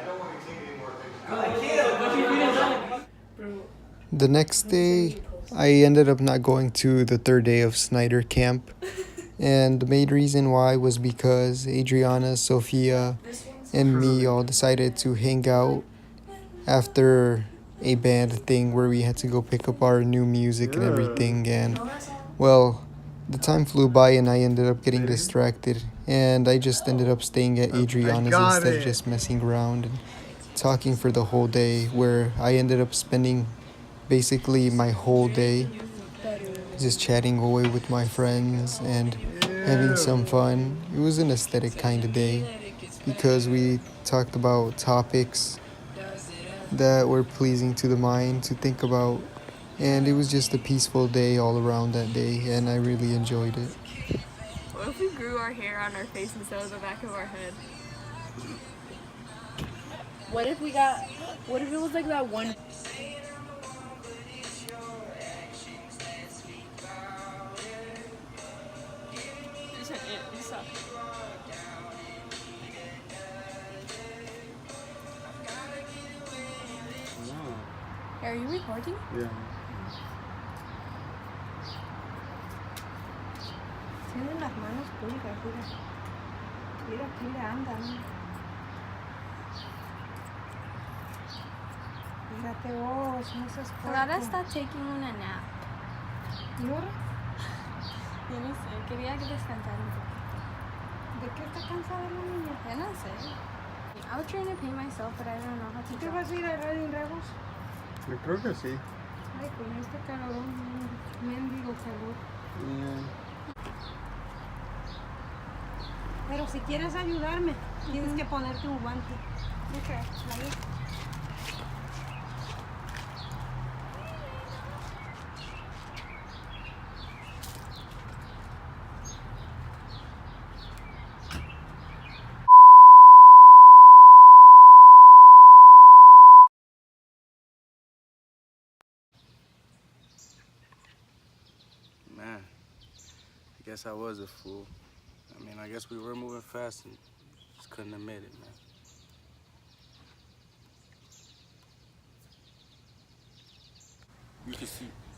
[SPEAKER 1] The next day, I ended up not going to the third day of Snyder camp. And the main reason why was because Adriana, Sophia, and me all decided to hang out after a band thing where we had to go pick up our new music and everything. And, well, the time flew by and I ended up getting distracted. And I just ended up staying at Adriana's instead of just messing around and talking for the whole day, where I ended up spending basically my whole day just chatting away with my friends and having some fun. It was an aesthetic kind of day because we talked about topics that were pleasing to the mind to think about, and it was just a peaceful day all around that day, and I really enjoyed it.
[SPEAKER 8] What if we grew our hair on our face instead of the back of our head? What if it was like that one? Are you recording?
[SPEAKER 2] Yeah.
[SPEAKER 4] Tienen las manos públicas, mira. Mira, anda. Mírate vos, no seas
[SPEAKER 3] Clara
[SPEAKER 4] puerco.
[SPEAKER 3] está taking una nap.
[SPEAKER 4] ¿Y ahora?
[SPEAKER 3] Yo no sé, quería que descansara un poco.
[SPEAKER 4] ¿De qué está cansada la niña?
[SPEAKER 3] Yo no sé. I was trying to pay myself, but I don't know how to
[SPEAKER 4] ¿Te
[SPEAKER 3] draw.
[SPEAKER 4] vas a ir a Radio Rebos?
[SPEAKER 2] Yo creo que sí.
[SPEAKER 4] Ay, con este calorón, mendigo calor. Pero si quieres ayudarme, tienes que ponerte un guante.
[SPEAKER 3] Okay.
[SPEAKER 4] Ahí.
[SPEAKER 11] Man, I guess I was a fool. I mean, I guess we were moving fast and just couldn't admit it, man.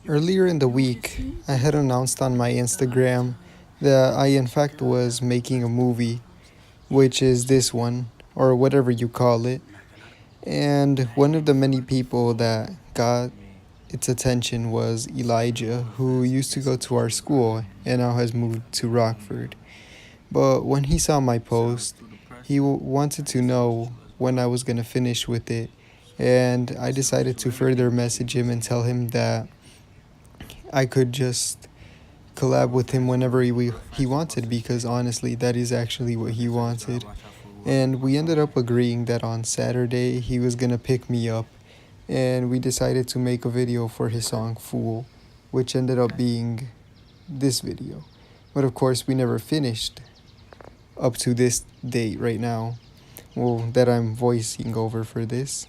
[SPEAKER 1] Earlier in the week, I had announced on my Instagram that I in fact was making a movie, which is this one, or whatever you call it. And one of the many people that got its attention was Elijah, who used to go to our school and now has moved to Rockford. But when he saw my post, he wanted to know when I was gonna finish with it, and I decided to further message him and tell him that I could just collab with him whenever he wanted, because honestly that is actually what he wanted. And we ended up agreeing that on Saturday he was gonna pick me up, and we decided to make a video for his song Fool, which ended up being this video. But of course we never finished up to this date right now, well, that I'm voicing over for this.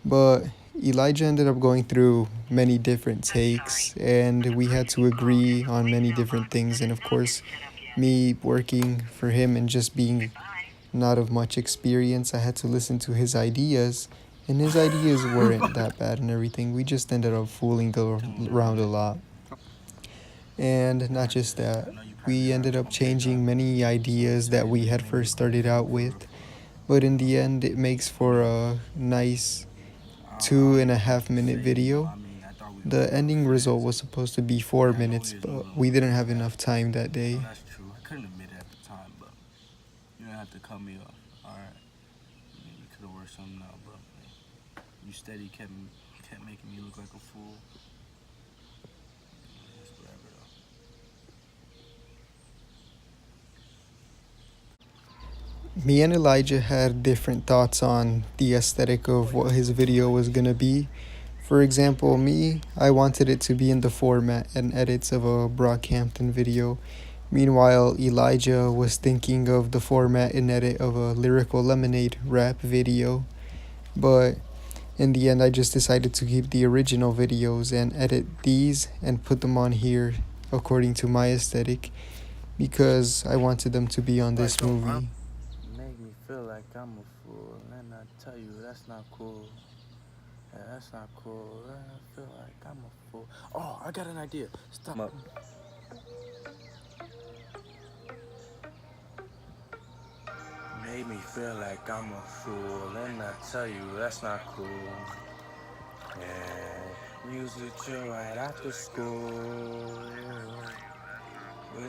[SPEAKER 1] But Elijah ended up going through many different takes, and we had to agree on many different things. And of course, me working for him and just being not of much experience, I had to listen to his ideas, and his ideas weren't that bad and everything. We just ended up fooling around a lot. And not just that, we ended up changing many ideas that we had first started out with, but in the end it makes for a nice 2.5 minute video. The ending result was supposed to be 4 minutes, but we didn't have enough time that day.
[SPEAKER 11] That's true. I couldn't admit it at the time, but you don't have to cut me off. Alright. I mean, you could have worked something out, but you steady kept making me look like a fool. It's whatever though.
[SPEAKER 1] Me and Elijah had different thoughts on the aesthetic of what his video was gonna be. For example, me, I wanted it to be in the format and edits of a Brockhampton video. Meanwhile, Elijah was thinking of the format and edit of a Lyrical Lemonade rap video. But in the end, I just decided to keep the original videos and edit these and put them on here according to my aesthetic, because I wanted them to be on this movie.
[SPEAKER 11] Make me feel like I'm a fool, and I tell you that's not cool. Yeah, that's not cool. I feel like I'm a fool. Oh, I got an idea. Stop up. Made me feel like I'm a fool, and I tell you that's not cool. Yeah, we used to chill right after school. We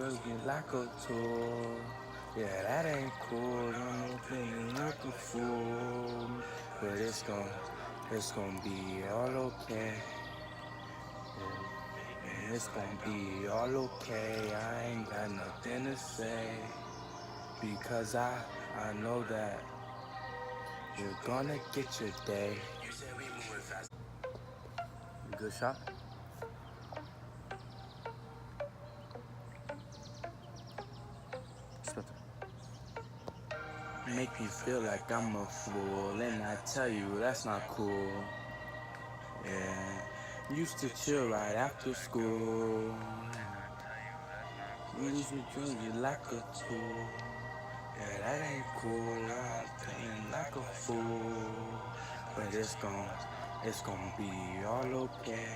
[SPEAKER 11] was get like a tour. Yeah, that ain't cool. I'm feeling like a fool, but it's gonna be all okay. Yeah, it's gonna be all okay. I ain't got nothing to say, because I know that you're gonna get your day. Good shot. Make me feel like I'm a fool, and I tell you that's not cool. Yeah, used to chill right after school. We used to drink it like a tool. Yeah, that ain't cool. I'm feeling like a fool, but it's gonna be all okay.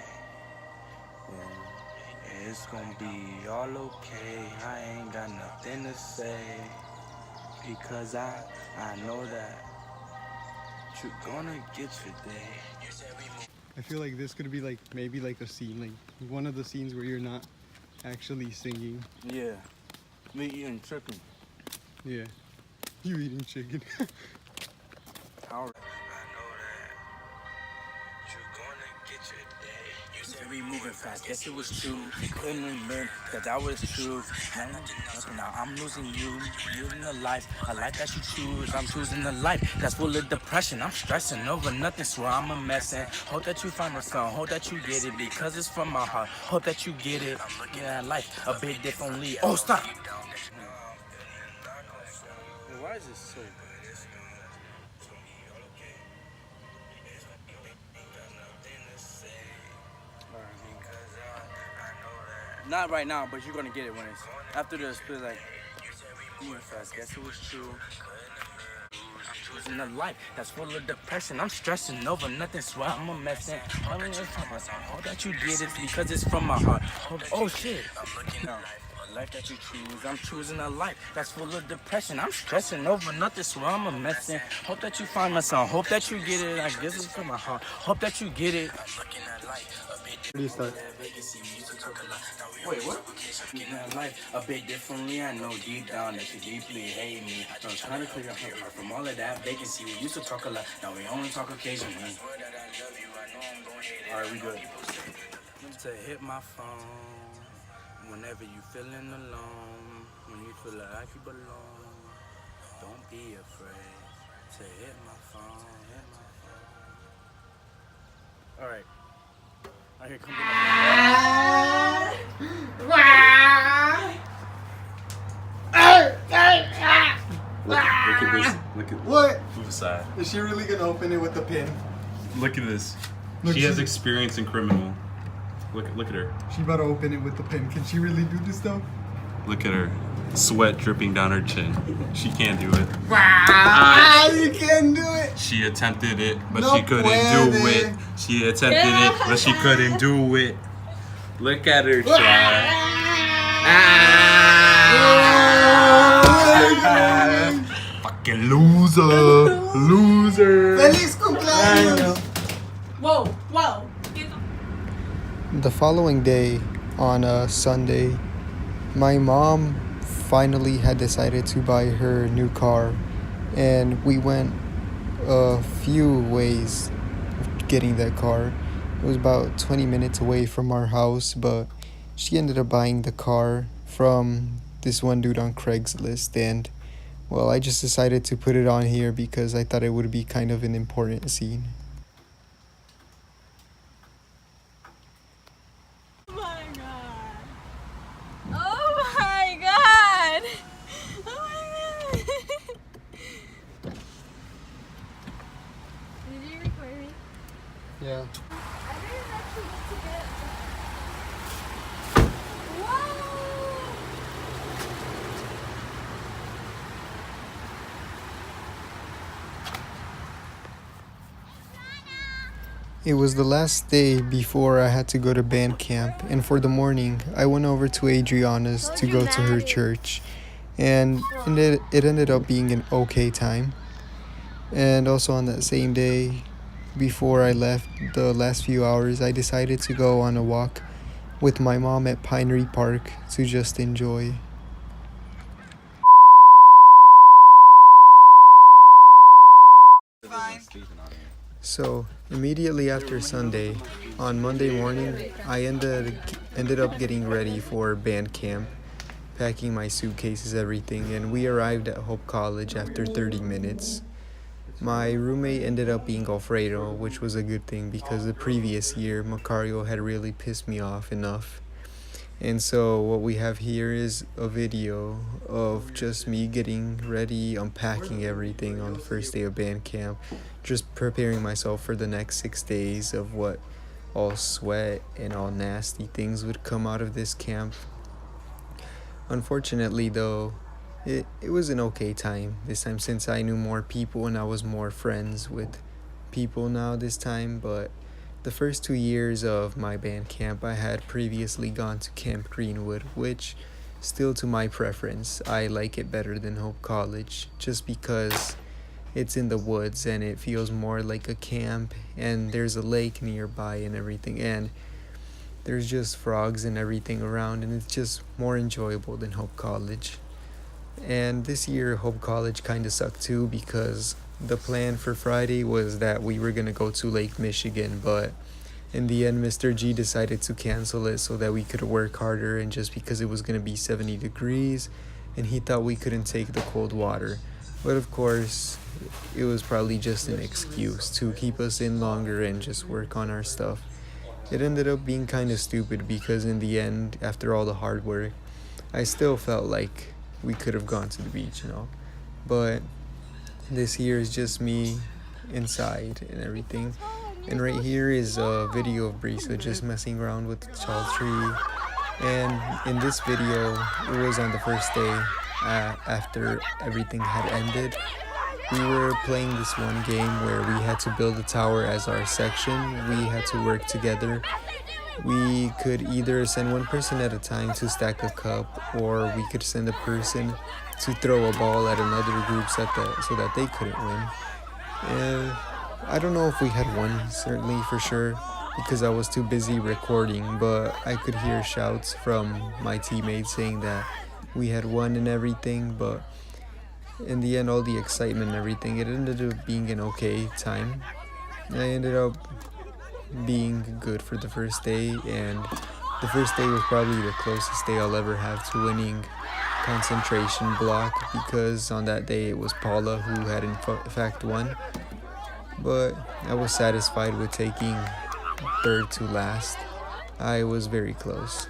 [SPEAKER 11] Yeah, it's gonna be all okay. I ain't got nothing to say, because I know that you're gonna get your day.
[SPEAKER 2] I feel like this could be like maybe like a scene, like one of the scenes where you're not actually singing.
[SPEAKER 11] Yeah, me eating chicken.
[SPEAKER 2] Yeah, you eating chicken.
[SPEAKER 11] How? We moving fast, guess it was true. Couldn't admit that that was true. Now I'm losing you, living a life that you choose. I'm choosing a life that's full of depression. I'm stressing over nothing, swear I'm a mess. And hope that you find a song, hope that you get it, because it's from my heart. Hope that you get it. I'm looking at life a bit differently. Oh, stop! Why is this so bad? Not right now, but you're gonna get it when it's after the split. Like, moving fast, guess it was true. I'm choosing a life that's full of depression. I'm stressing over nothing, swear I'm a mess. All that you get it, because it's from my heart. Oh shit! a life that you choose. I'm choosing a life that's full of depression. I'm stressing over nothing, so I'm a messin'. Hope that you find my song. Hope that you get it. I guess it's from my heart. Hope that you get it. I'm looking at life a bit different.
[SPEAKER 1] Where do you start?
[SPEAKER 11] Wait, what? Looking at life a bit differently. I know deep down that you deeply hate me. I'm trying to clear your heart from all of that vacancy. We used to talk a lot. Now we only talk occasionally. Alright, we good. To hit my phone whenever you feeling alone, when you feel like you belong, don't be afraid to hit my phone, Alright. Alright, here, come
[SPEAKER 5] Look at this. Look at
[SPEAKER 1] What?
[SPEAKER 5] Move aside.
[SPEAKER 1] Is she really gonna open it with the pin?
[SPEAKER 5] Look at this.
[SPEAKER 1] Look,
[SPEAKER 5] She has experience in criminal. Look at her.
[SPEAKER 1] She about to open it with the pin. Can she really do this though?
[SPEAKER 5] Look at her. Sweat dripping down her chin. She can't do it.
[SPEAKER 1] You can't do it.
[SPEAKER 5] She attempted it, but
[SPEAKER 1] No
[SPEAKER 5] she couldn't
[SPEAKER 1] puede.
[SPEAKER 5] do it. She attempted it, but she couldn't do it. Look at her try. Fucking loser. Loser.
[SPEAKER 1] Feliz cumpleaños.
[SPEAKER 8] Whoa, whoa.
[SPEAKER 1] The following day, on a Sunday, my mom finally had decided to buy her new car, and we went a few ways of getting that car. It was about 20 minutes away from our house, but she ended up buying the car from this one dude on Craigslist, and well, I just decided to put it on here because I thought it would be kind of an important scene.
[SPEAKER 8] Oh my god! Oh my god!
[SPEAKER 3] Did you record me?
[SPEAKER 1] Yeah.
[SPEAKER 3] I didn't actually get to get.
[SPEAKER 1] It was the last day before I had to go to band camp, and for the morning, I went over to Adriana's to go to her church, and it ended up being an okay time. And also on that same day, before I left, the last few hours, I decided to go on a walk with my mom at Pinery Park to just enjoy. So, immediately after Sunday, on Monday morning, I ended up getting ready for band camp, packing my suitcases, everything, and we arrived at Hope College after 30 minutes. My roommate ended up being Alfredo, which was a good thing because the previous year, Macario had really pissed me off enough. And so what we have here is a video of just me getting ready, unpacking everything on the first day of band camp, just preparing myself for the next 6 days of what all sweat and all nasty things would come out of this camp. Unfortunately though, it was an okay time this time since I knew more people and I was more friends with people now this time, but the first 2 years of my band camp, I had previously gone to Camp Greenwood, which, still to my preference, I like it better than Hope College, just because it's in the woods and it feels more like a camp, and there's a lake nearby and everything, and there's just frogs and everything around, and it's just more enjoyable than Hope College. And this year, Hope College kind of sucked too, because the plan for Friday was that we were going to go to Lake Michigan, but in the end, Mr. G decided to cancel it so that we could work harder, and just because it was going to be 70 degrees, and he thought we couldn't take the cold water. But of course, it was probably just an excuse to keep us in longer and just work on our stuff. It ended up being kind of stupid because in the end, after all the hard work, I still felt like we could have gone to the beach, you know. But this year is just me inside and everything. And right here is a video of Brisa just messing around with the tall tree. And in this video, it was on the first day after everything had ended. We were playing this one game where we had to build a tower as our section. We had to work together we could either send one person at a time to stack a cup, or we could send a person to throw a ball at another group so that they couldn't win. And I don't know if we had won, certainly for sure, because I was too busy recording, but I could hear shouts from my teammates saying that we had won and everything. But in the end, all the excitement and everything, it ended up being an okay time. I ended up being good for the first day, and the first day was probably the closest day I'll ever have to winning concentration block, because on that day it was Paula who had in fact won. But I was satisfied with taking third to last. I was very close.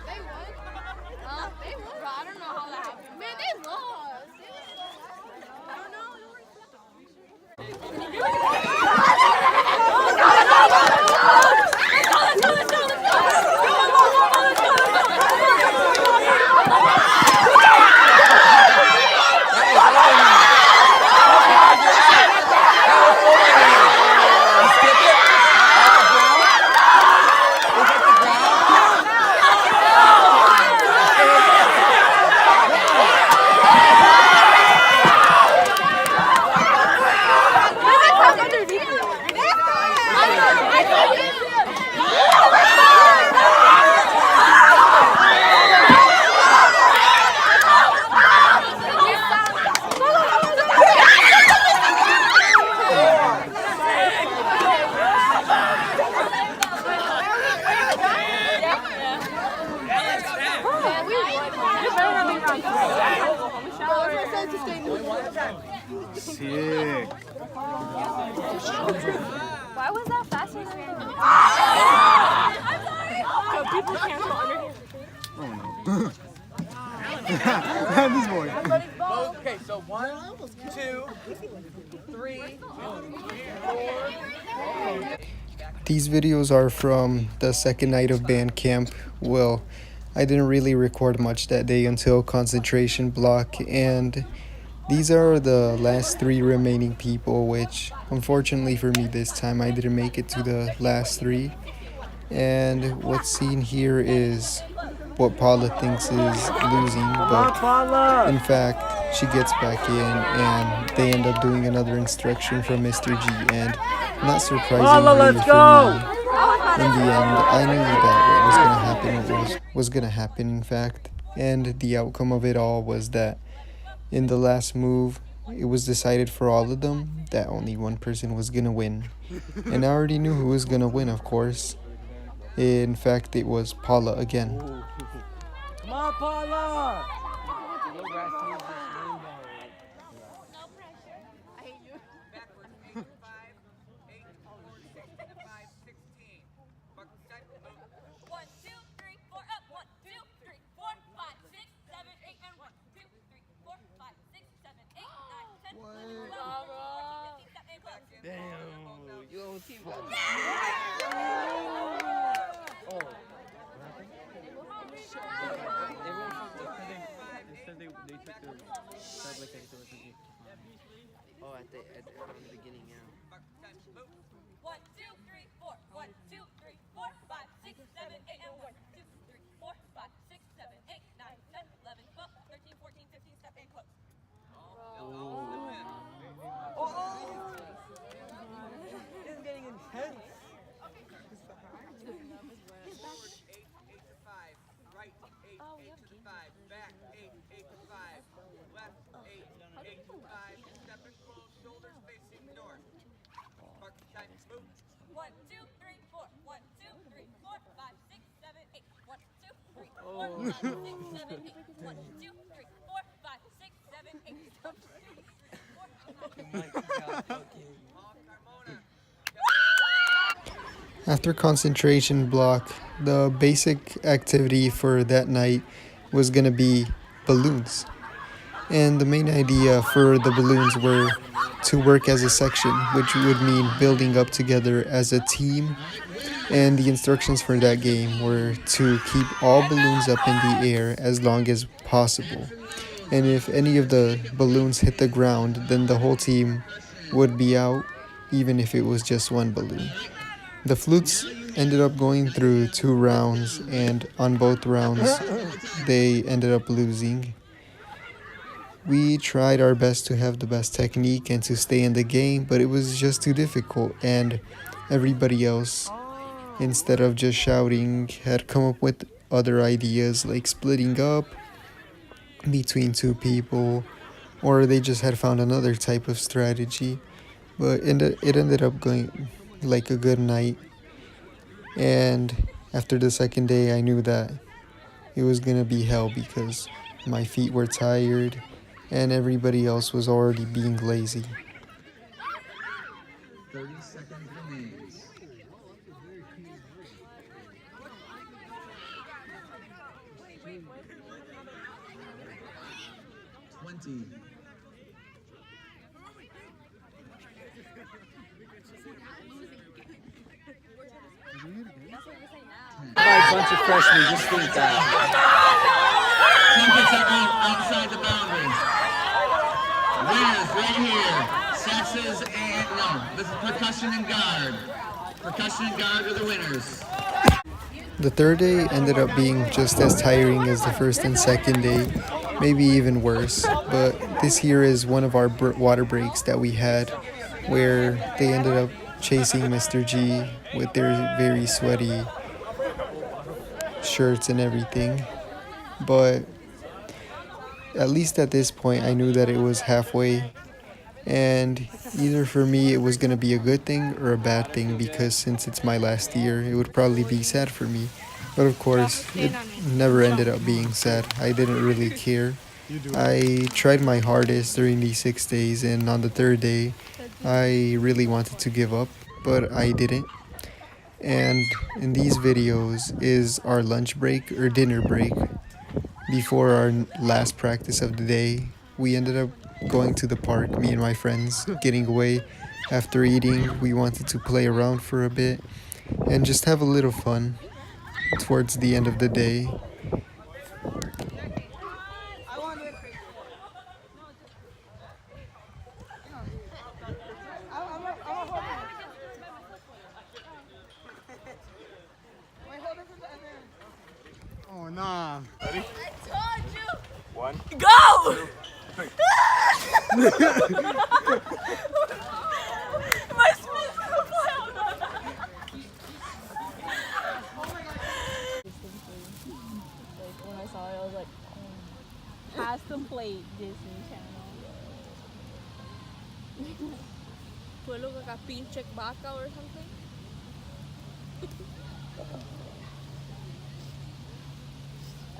[SPEAKER 2] Sick.
[SPEAKER 7] Why was that faster than
[SPEAKER 8] People cancel under here.
[SPEAKER 2] This boy.
[SPEAKER 10] Okay, so 1, 2, 3, 4.
[SPEAKER 1] These videos are from the second night of band camp. Well, I didn't really record much that day until concentration block, and these are the last 3 remaining people, which unfortunately for me this time I didn't make it to the last 3. And what's seen here is what Paula thinks is losing, but in fact she gets back in and they end up doing another instruction from Mr. G, and not surprisingly for me, in the end I knew that what was gonna happen in fact, and the outcome of it all was that in the last move it was decided for all of them that only one person was gonna win, and I already knew who was gonna win, of course. In fact, it was Paula again.
[SPEAKER 10] Come on, Paula! Oh, at the beginning, yeah.
[SPEAKER 12] 1, 2, 3, 4. 1, 2, 3, 4, 5, 6, 7, 8, and 1, 2, 3, 4, 5, 6, 7, 8, 9, 10, 11, 12, 13, 14, 15, step and close.
[SPEAKER 10] This is getting intense.
[SPEAKER 9] Right, 8, 8 to the 5, back, 8, 8 to 5, left, 8, 8 to 5, step and close, shoulders facing north. Mark the time, move.
[SPEAKER 12] 1, 2, 3, 4. 1, 2, 3, 4, 5, 6, 7, 8. 1, 2, 3, 4, 5, 6, 7, 8. 1, 2, 3, 4, 5, 6, 7, 8.
[SPEAKER 1] After concentration block, the basic activity for that night was gonna be balloons. And the main idea for the balloons were to work as a section, which would mean building up together as a team. And the instructions for that game were to keep all balloons up in the air as long as possible. And if any of the balloons hit the ground, then the whole team would be out, even if it was just one balloon. The flutes ended up going through 2 rounds, and on both rounds, they ended up losing. We tried our best to have the best technique and to stay in the game, but it was just too difficult, and everybody else, instead of just shouting, had come up with other ideas like splitting up between 2 people, or they just had found another type of strategy. But it ended up going like a good night, and after the second day I knew that it was gonna be hell because my feet were tired and everybody else was already being lazy.
[SPEAKER 13] 30 seconds remains. 20.
[SPEAKER 10] By a bunch of freshmen, just think that.
[SPEAKER 13] Trumpets are out outside the boundary. Winners right here. Sexes and no, this is percussion and guard. Percussion and guard are the winners.
[SPEAKER 1] The third day ended up being just as tiring as the first and second day, maybe even worse. But this here is one of our water breaks that we had, where they ended up chasing Mr. G with their very sweaty shirts and everything. But at least at this point I knew that it was halfway, and either for me it was going to be a good thing or a bad thing, because since it's my last year it would probably be sad for me. But of course it never ended up being sad. I didn't really care. I tried my hardest during these 6 days, and on the third day I really wanted to give up, but I didn't. And in these videos is our lunch break or dinner break. Before our last practice of the day, we ended up going to the park, me and my friends, getting away. After eating, we wanted to play around for a bit and just have a little fun towards the end of the day.
[SPEAKER 2] Oh, nah.
[SPEAKER 5] Ready?
[SPEAKER 12] I told you.
[SPEAKER 5] 1.
[SPEAKER 12] Go!
[SPEAKER 5] 2, 3.
[SPEAKER 12] My spin's gonna fly out.
[SPEAKER 8] Like when I saw it, I was like, pass the plate, Disney Channel.
[SPEAKER 7] Do I look like a pinche vaca or something?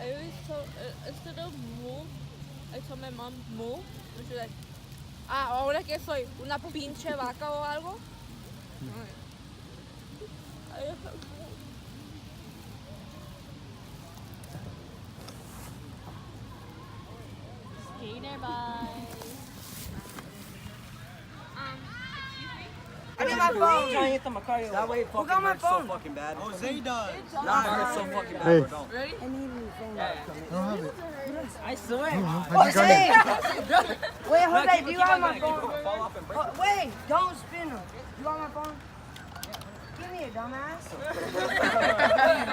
[SPEAKER 7] I always told, instead of moo, I told my mom moo. And she's like, ahora que soy una pinche vaca o algo. I have moo.
[SPEAKER 8] Skater bye.
[SPEAKER 14] I need my phone.
[SPEAKER 10] Trying to hit the Macario.
[SPEAKER 14] That way it fucking got my hurts phone? So fucking bad. Jose does. Nah, it hurts so fucking bad.
[SPEAKER 2] Hey.
[SPEAKER 14] Don't.
[SPEAKER 7] Ready?
[SPEAKER 14] I need your phone.
[SPEAKER 2] I don't have it.
[SPEAKER 14] I swear.
[SPEAKER 2] Jose!
[SPEAKER 14] Wait, Jose, do you have my phone? Wait, don't spin them. You want my phone? Give me a dumbass.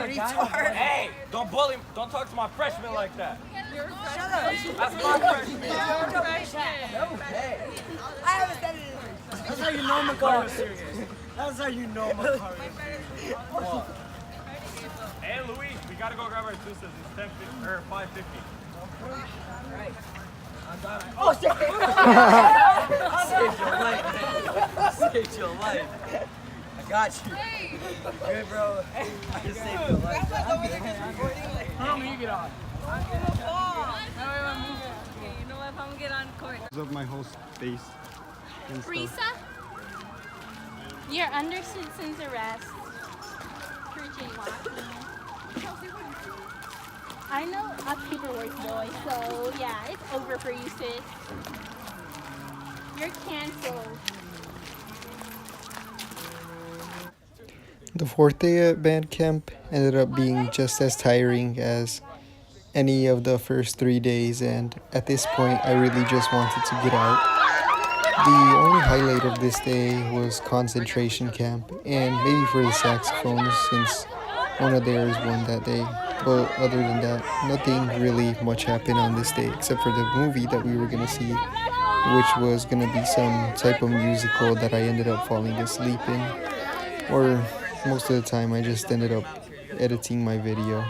[SPEAKER 14] Retard.
[SPEAKER 10] Hey, don't bully him. Don't talk to my freshman like that.
[SPEAKER 14] Shut up.
[SPEAKER 10] That's my freshman.
[SPEAKER 14] Hey, I haven't said it. That's how you know Macario. That's how you know Macario.
[SPEAKER 5] Hey, Luis, we gotta go grab our two cents. It's 10:50 or 5:50.
[SPEAKER 14] Right. Oh shit! Saved your life. Saved your life. I got you. Good, bro. I just saved your life.
[SPEAKER 10] How many you get on?
[SPEAKER 7] You know what? I'm gonna get on court.
[SPEAKER 2] Of my whole face and stuff.
[SPEAKER 8] Risa, you're under citizen's arrest for jaywalking. I know a paperwork boy, so yeah, it's over for you, sis. You're canceled.
[SPEAKER 1] The fourth day at band camp ended up being just as tiring as any of the first 3 days, and at this point I really just wanted to get out. The only highlight of this day was concentration camp, and maybe for the saxophones since one of theirs won that day. But other than that, nothing really much happened on this day except for the movie that we were gonna see, which was gonna be some type of musical that I ended up falling asleep in. Or most of the time I just ended up editing my video.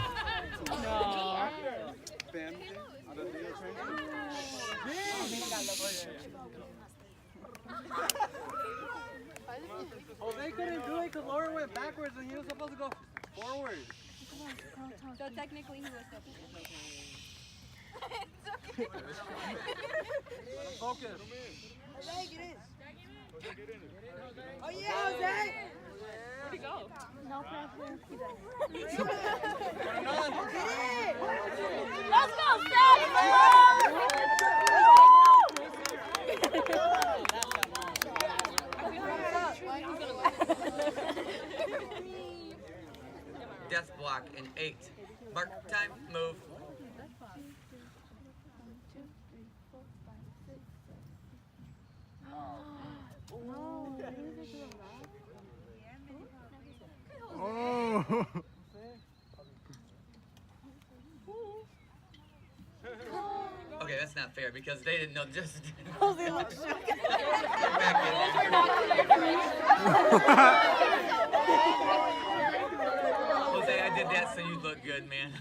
[SPEAKER 2] Oh, they couldn't do it because Lauren went backwards and he was supposed to go forward.
[SPEAKER 3] So technically he was supposed to.
[SPEAKER 2] Focus.
[SPEAKER 14] Jose, get in. Oh yeah, Jose.
[SPEAKER 7] Where'd he go?
[SPEAKER 3] No pressure.
[SPEAKER 7] Let's go, Sam!
[SPEAKER 9] Death block in 8. Mark time, move.
[SPEAKER 2] Oh.
[SPEAKER 9] Okay, that's not fair because they didn't know just.
[SPEAKER 14] Jose looks shook.
[SPEAKER 9] Jose, I did that so you look good, man.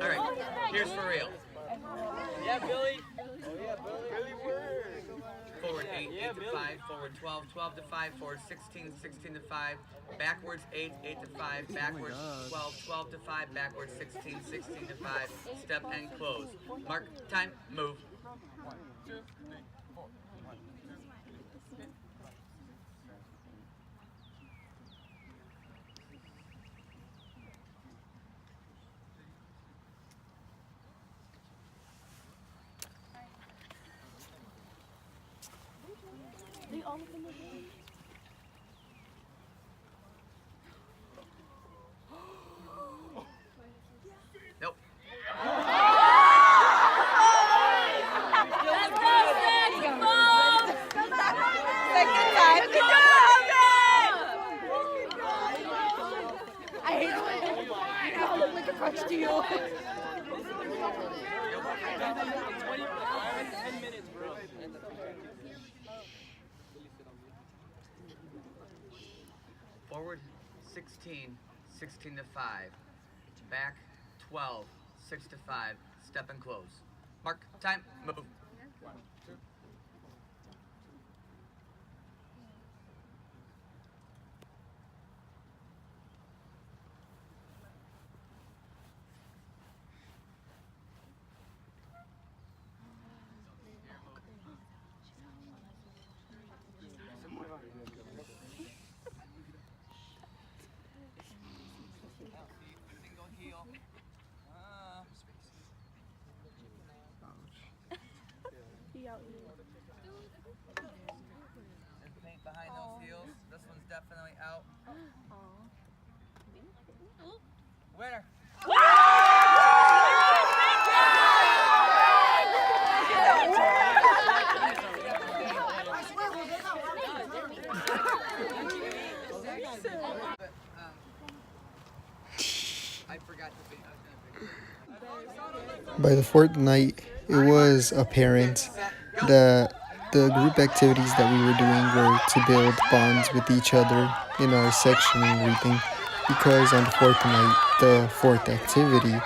[SPEAKER 9] All right, here's for real.
[SPEAKER 2] Yeah, Billy. Oh yeah, Billy.
[SPEAKER 9] Forward 8, 8 to 5, forward 12, 12 to 5, forward 16, 16 to 5, backwards 8, 8 to 5, backwards 12, 12 to 5, backwards 16, 16 to 5, step and close. Mark, time, move.
[SPEAKER 2] 1, 2, 3, 4. 1, 2, 3.
[SPEAKER 7] They all look in the room.
[SPEAKER 9] Nope.
[SPEAKER 14] Second time. Good job,
[SPEAKER 7] I hate it. I look like a crutch to you.
[SPEAKER 2] 10 minutes, bro.
[SPEAKER 9] Forward 16, 16 to 5, back 12, 6 to 5, step and close. Mark, time, move.
[SPEAKER 2] 1, 2.
[SPEAKER 9] Single heel. There's paint behind those heels. This one's definitely out. Winner. I forgot to be.
[SPEAKER 1] By the fourth night, it was apparent that the group activities that we were doing were to build bonds with each other in our section and everything, because on the fourth night, the fourth activity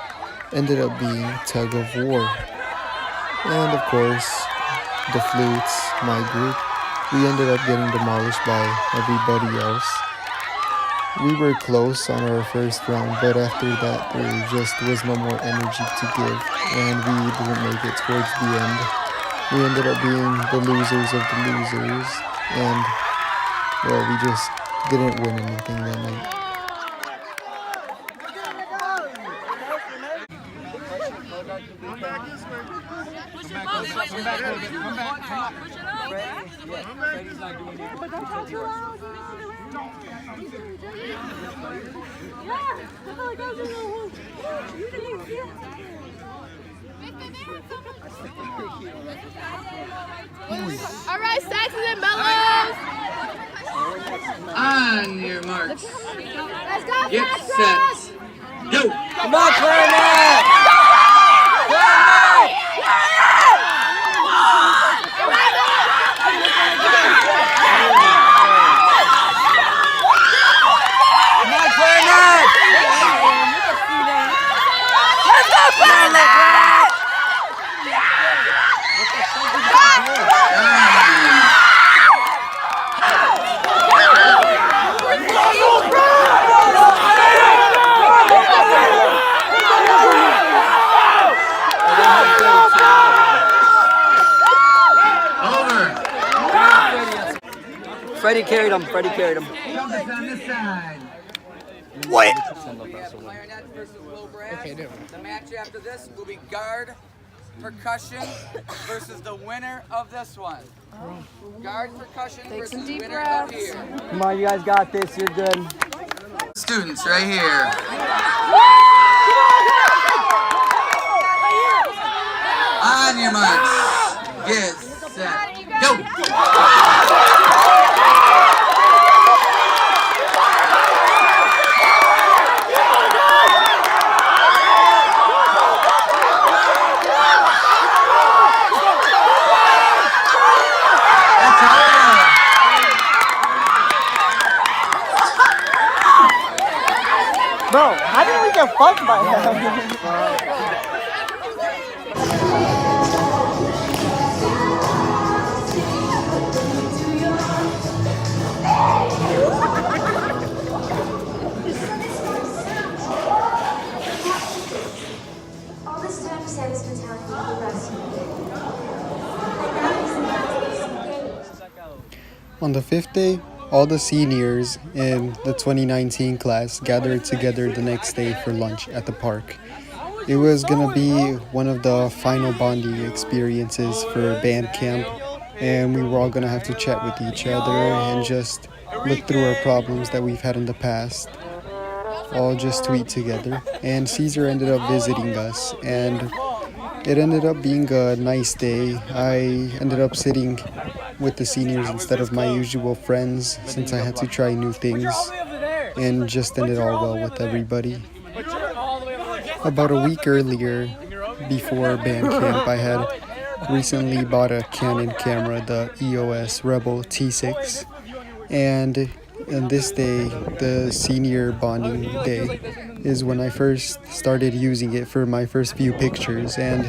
[SPEAKER 1] ended up being tug of war. And of course, the flutes, my group, we ended up getting demolished by everybody else. We were close on our first round, but after that there just was no more energy to give, and we didn't make it towards the end. We ended up being the losers of the losers, and well, we just didn't win anything that night.
[SPEAKER 2] Come back this way. Come back a little bit. Come back.
[SPEAKER 7] Push it up.
[SPEAKER 2] Brady's not doing it.
[SPEAKER 7] But don't talk too loud. Yeah. I feel like I was in the room. You didn't even see it. Alright, Saxon and Mellows!
[SPEAKER 9] On your marks.
[SPEAKER 7] Let's go,
[SPEAKER 9] Get
[SPEAKER 7] Saxon!
[SPEAKER 9] set. Go!
[SPEAKER 14] Come on, clarinet! Come on, clarinet!
[SPEAKER 7] Let's go, clarinet!
[SPEAKER 14] Freddie carried him. Freddie carried him.
[SPEAKER 9] Trumpets on this side.
[SPEAKER 14] What?
[SPEAKER 9] We have clarinet versus low brass.
[SPEAKER 2] Okay, do it.
[SPEAKER 9] The match after this will be guard percussion versus the winner of this one. Guard percussion versus
[SPEAKER 7] some deep
[SPEAKER 9] winner
[SPEAKER 7] breaths.
[SPEAKER 9] of here.
[SPEAKER 14] Come on, you guys got this. You're good.
[SPEAKER 9] Students right here. On your marks. Get set. Go.
[SPEAKER 14] Bro, how did we get fucked by him?
[SPEAKER 15] All this time Sam's been telling me the rest of
[SPEAKER 1] On the fifth day, all the seniors in the 2019 class gathered together the next day for lunch at the park. It was gonna be one of the final bonding experiences for band camp, and we were all gonna have to chat with each other and just look through our problems that we've had in the past, all just to eat together. And Caesar ended up visiting us, and it ended up being a nice day. I ended up sitting with the seniors instead of my usual friends since I had to try new things, and just ended all well with everybody. About a week earlier, before band camp, I had recently bought a Canon camera, the EOS Rebel T6, and on this day, the senior bonding day, is when I first started using it for my first few pictures. And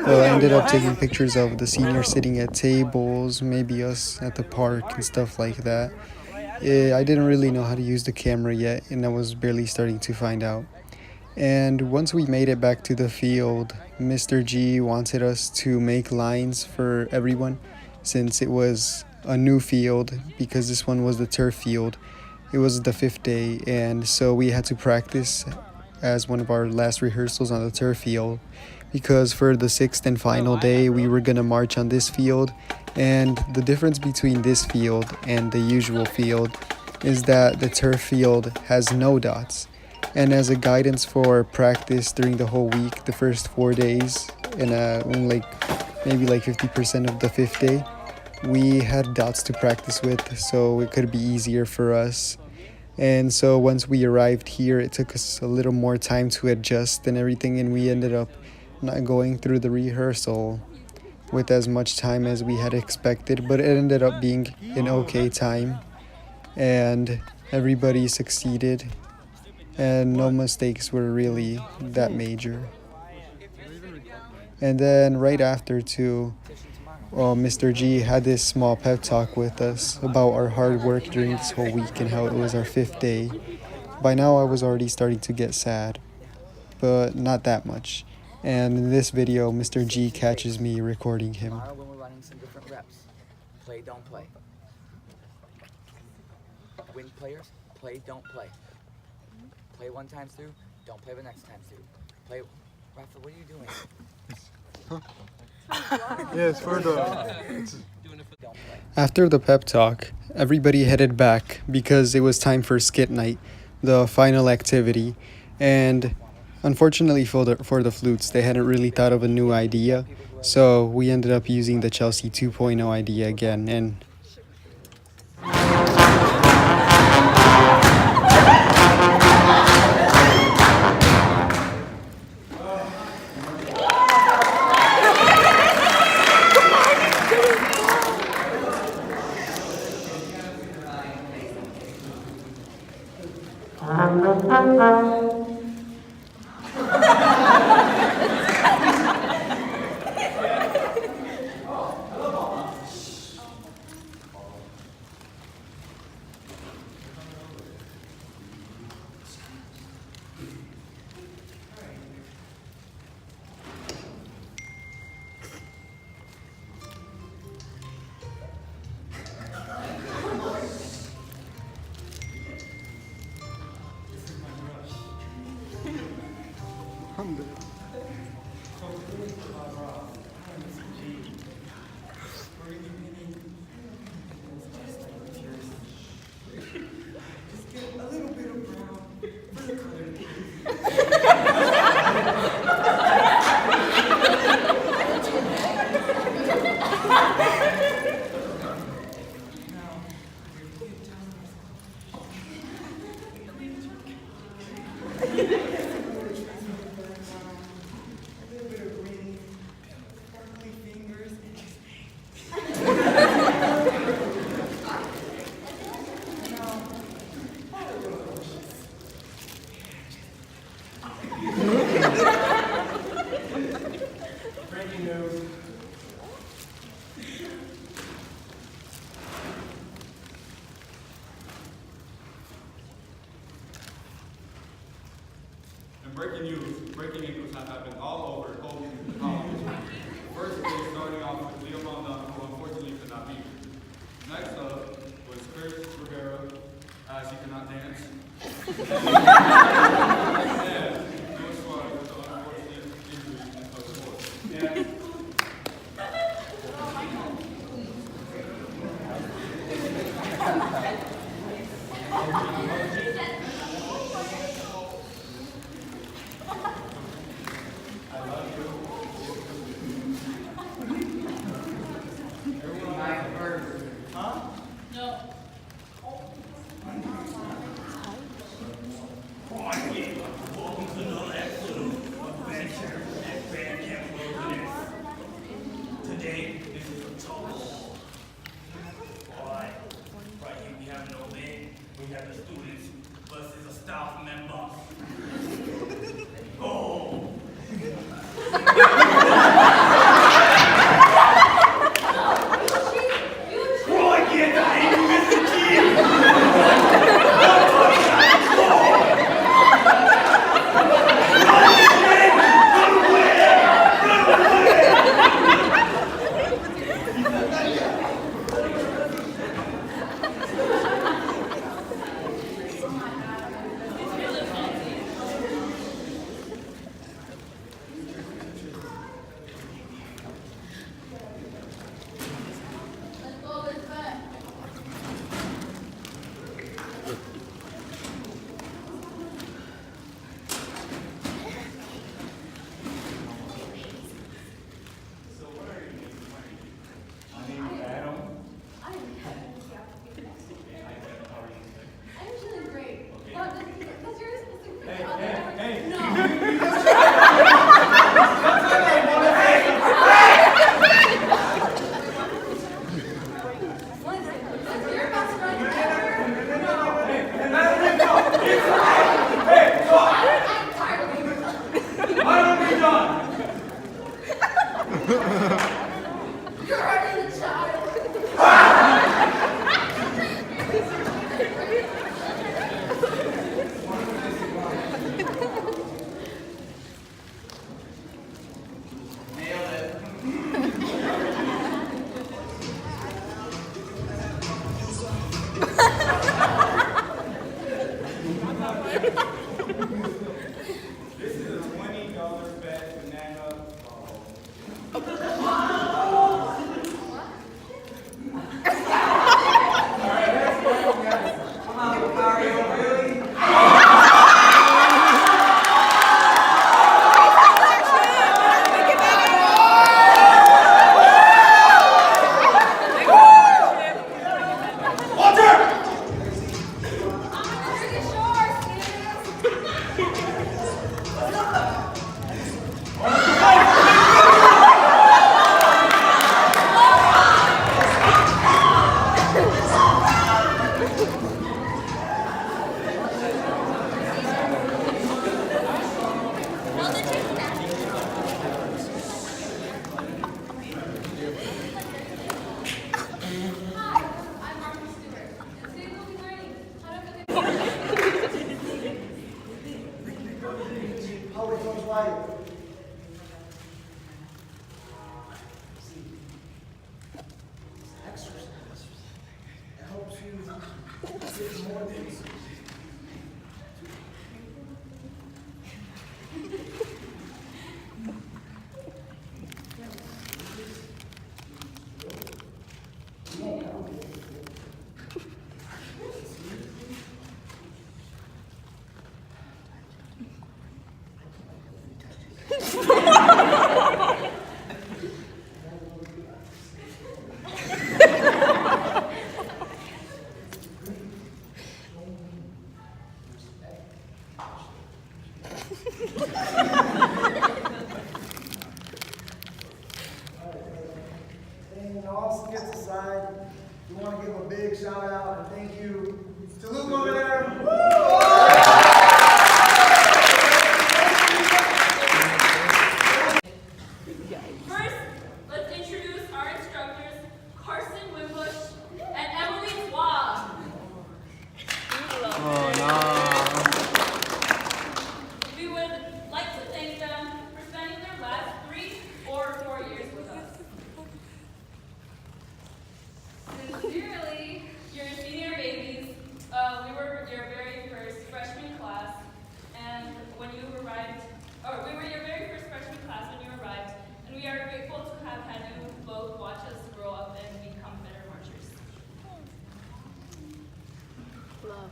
[SPEAKER 1] well, I ended up taking pictures of the seniors sitting at tables, maybe us at the park and stuff like that. I didn't really know how to use the camera yet, and I was barely starting to find out. And once we made it back to the field, Mr. G wanted us to make lines for everyone, since it was a new field, because this one was the turf field. It was the 5th day, and so we had to practice as one of our last rehearsals on the turf field, because for the 6th and final day we were gonna march on this field. And the difference between this field and the usual field is that the turf field has no dots. And as a guidance for practice during the whole week, the first 4 days, and maybe 50% of the 5th day, we had dots to practice with, so it could be easier for us. And so once we arrived here, it took us a little more time to adjust and everything, and we ended up not going through the rehearsal with as much time as we had expected, but it ended up being an okay time, and everybody succeeded, and no mistakes were really that major. And then right after too, Mr. G had this small pep talk with us about our hard work during this whole week and how it was our 5th day. By now I was already starting to get sad, but not that much. And in this video, Mr. G catches me recording him.
[SPEAKER 9] Tomorrow when we're running some different reps, play, don't play. Win players, play, don't play. Play one time through, don't play the next time through. Play, Rafa, what are you doing?
[SPEAKER 1] Yes, for the... After the pep talk, everybody headed back because it was time for skit night, the final activity. And Unfortunately for the flutes, they hadn't really thought of a new idea, so we ended up using the Chelsea 2.0 idea again, and
[SPEAKER 5] breaking news have happened all over college. First day starting off with Leo Mondon, who unfortunately could not be here. Next up was Chris Rivera, as he could not dance. And Louis Suarez with the unfortunate injury in the sport.
[SPEAKER 14] And all skits aside, we want to give a big shout out and thank you to Luke over there.
[SPEAKER 12] First, let's introduce our instructors, Carson Wimbush and Emily Schwab. We would like to thank them for spending their last 3 or 4 years with us. Sincerely, your senior babies, we were your very first freshman class, and when you arrived, or we were your very first freshman class when you arrived, and we are grateful to have had you both watch us grow up and become better marchers.
[SPEAKER 7] Love.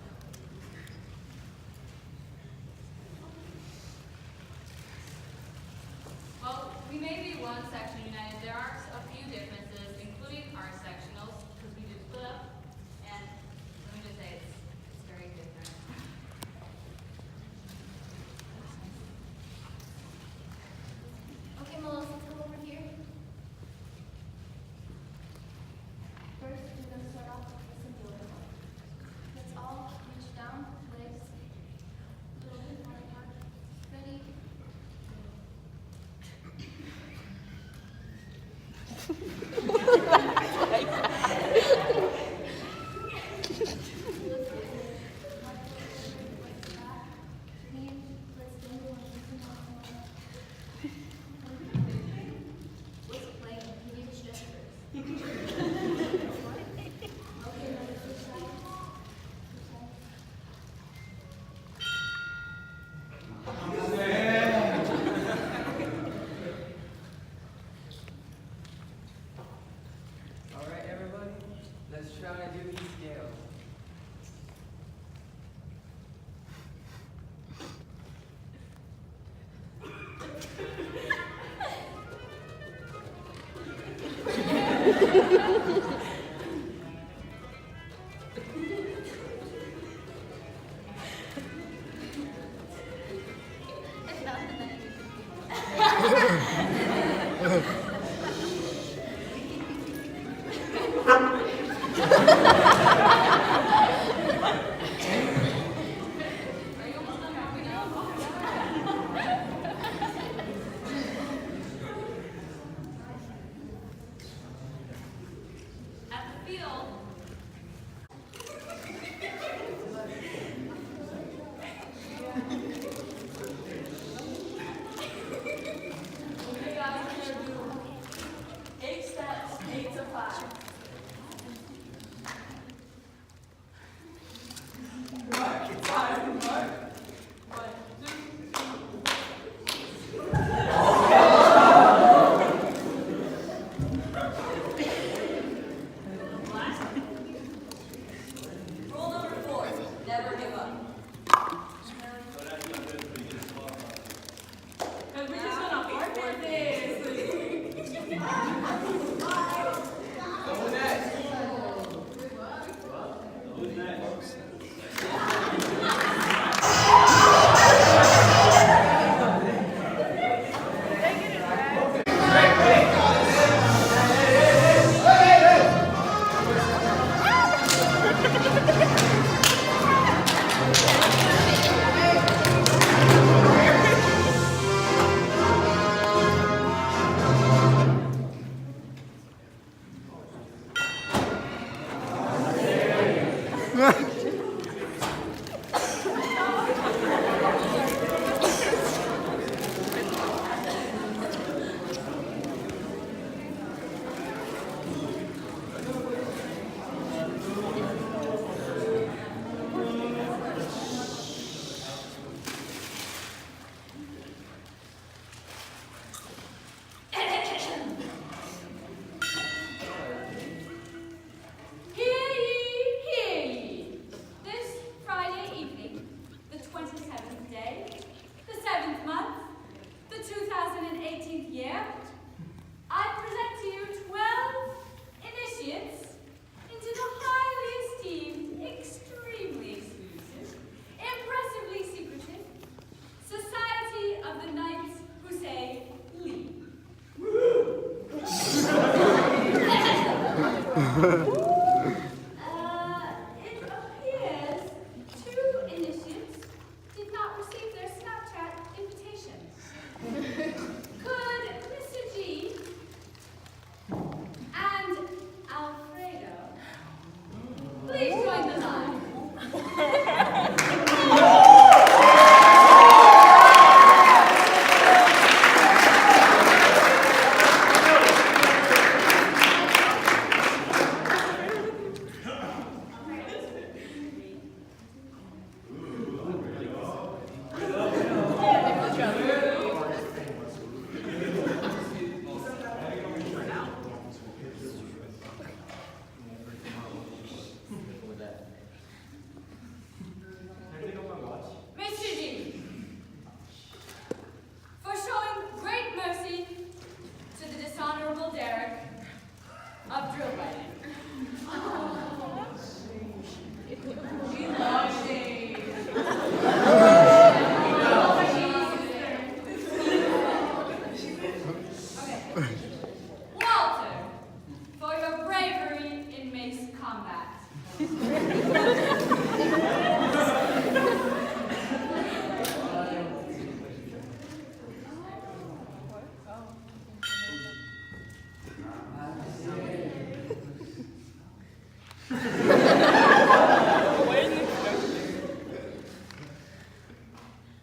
[SPEAKER 16] Well, we may be one section united. There are a few differences, including our sectionals, because we did split up, and let me just say it's very different.
[SPEAKER 15] Okay, Melissa, come over here. First, we're going to start off with a simple one. Let's all reach down, legs, a little bit more apart. Ready? What's playing? Can you gestures? Okay, now this side.
[SPEAKER 9] All right, everybody, let's try to do these scales.
[SPEAKER 16] At the field,
[SPEAKER 12] Okay, guys, we're going to do 8 steps, 8 to 5. Rule number 4, never give up. Because we're just gonna work at this.
[SPEAKER 9] Who's next?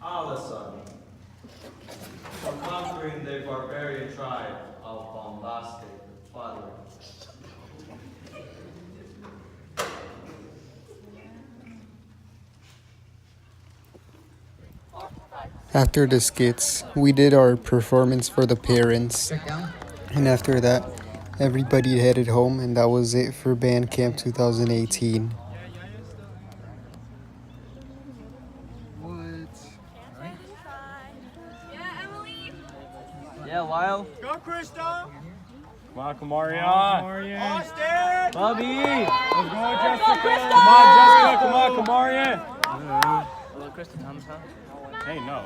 [SPEAKER 5] Alison, for conquering the barbarian tribe of bombastic father.
[SPEAKER 1] After the skits, we did our performance for the parents. And after that, everybody headed home, and that was it for Band Camp 2018.
[SPEAKER 10] Yeah, Lyle.
[SPEAKER 14] Go, Krista!
[SPEAKER 5] Come on, Kamaria.
[SPEAKER 14] Austin!
[SPEAKER 5] Bubby. Let's go, Jessica. Come on, Jessica. Come on, Kamaria.
[SPEAKER 10] Hello, Krista Thomas, huh?
[SPEAKER 5] Hey, no.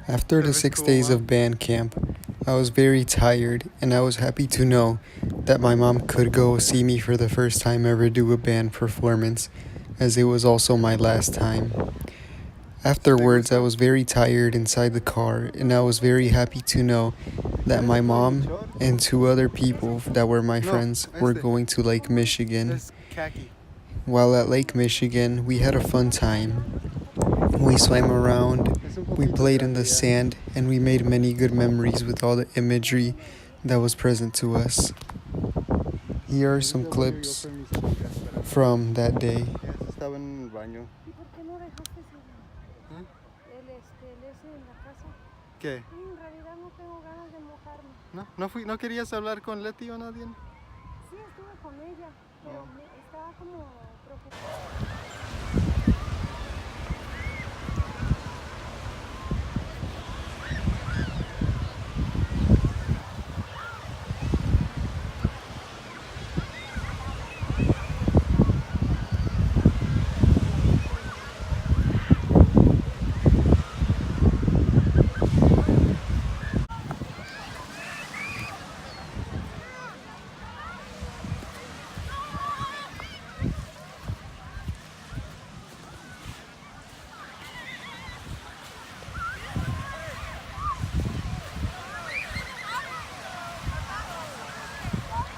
[SPEAKER 1] After the 6 days of band camp, I was very tired, and I was happy to know that my mom could go see me for the first time ever do a band performance, as it was also my last time. Afterwards, I was very tired inside the car, and I was very happy to know that my mom and 2 other people that were my friends were going to Lake Michigan. While at Lake Michigan, we had a fun time. We swam around, we played in the sand, and we made many good memories with all the imagery that was present to us. Here are some clips from that day.
[SPEAKER 2] ¿Qué?
[SPEAKER 4] En realidad no tengo ganas de mojarme.
[SPEAKER 2] ¿No querías hablar con Leti o nadie?
[SPEAKER 4] Sí, estuve con ella, pero estaba como preocupada.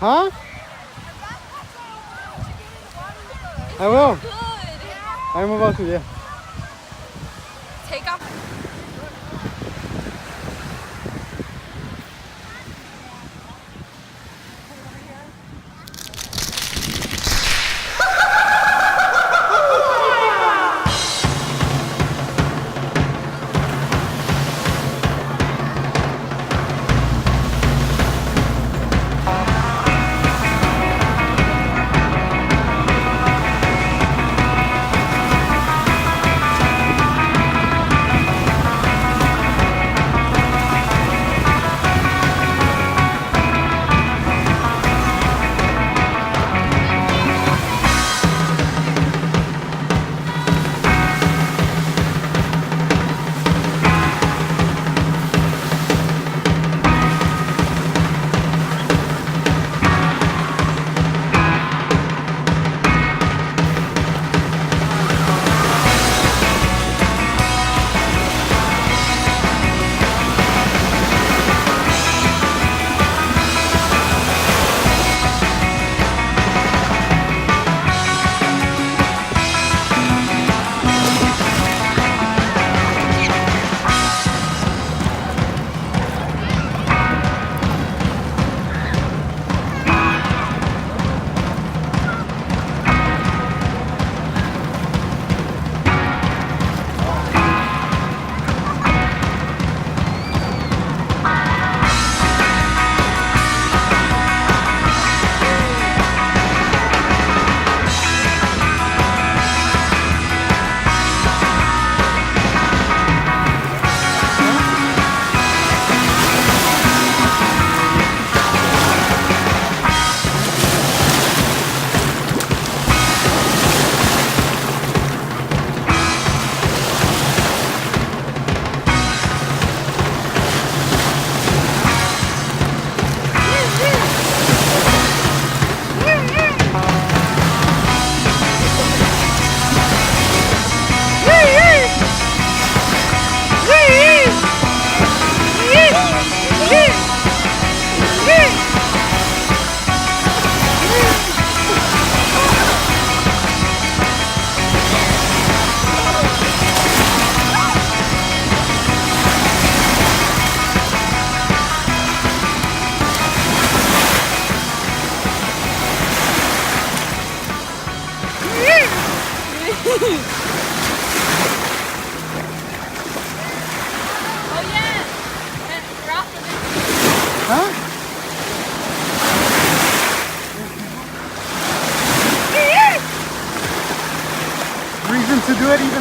[SPEAKER 2] Huh? I will. I'm about to, yeah.
[SPEAKER 7] Take off.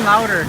[SPEAKER 2] even louder.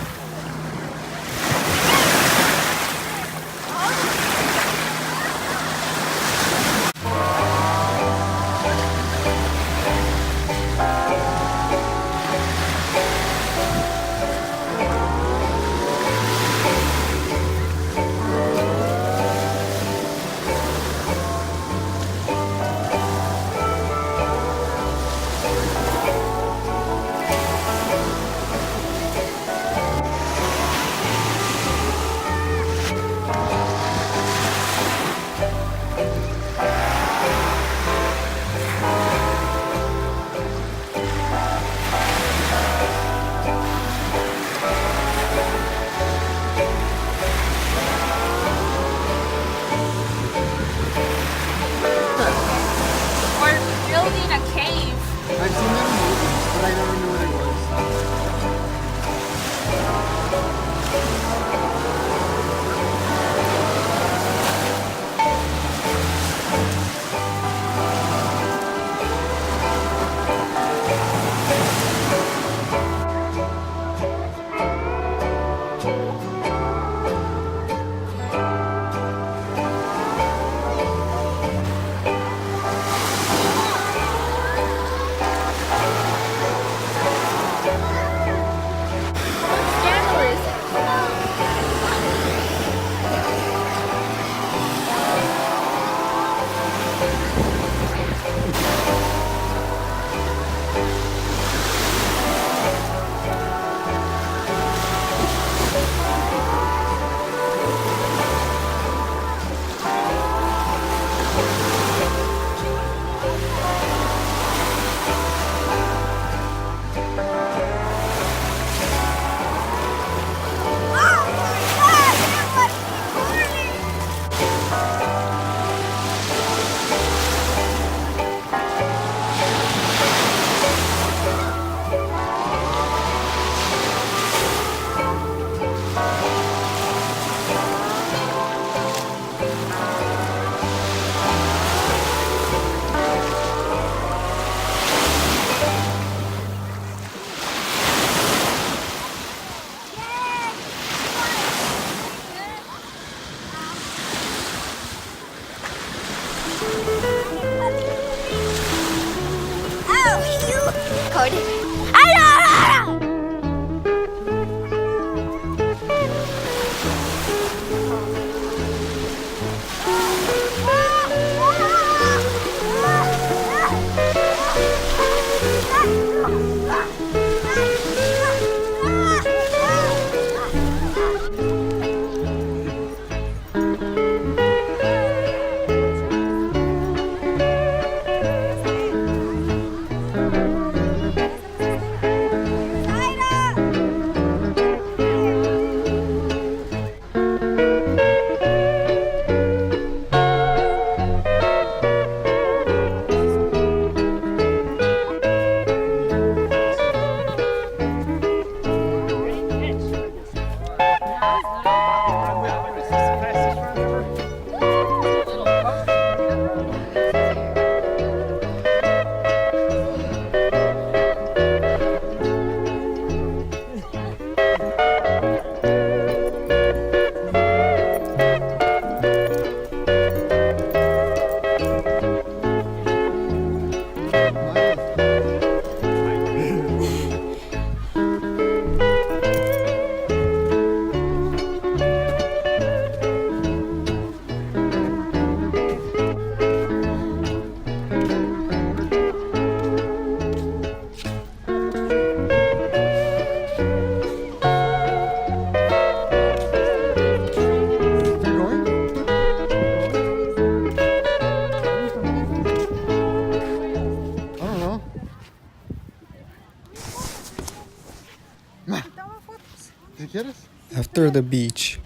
[SPEAKER 1] After the beach,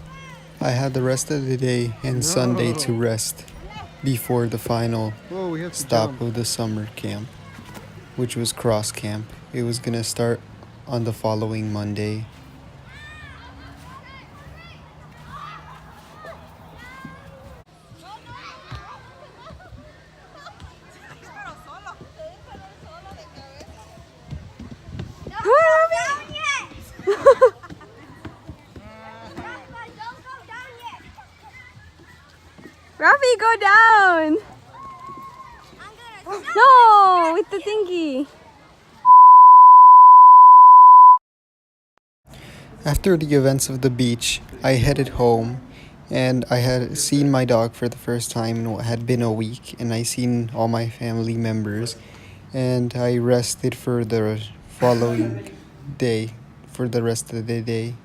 [SPEAKER 1] I had the rest of the day and Sunday to rest before the final stop of the summer camp, which was cross camp. It was gonna start on the following Monday.
[SPEAKER 7] go down. No, with the thingy.
[SPEAKER 1] After the events of the beach, I headed home, and I had seen my dog for the first time in what had been a week, and I seen all my family members, and I rested for the following day, for the rest of the day.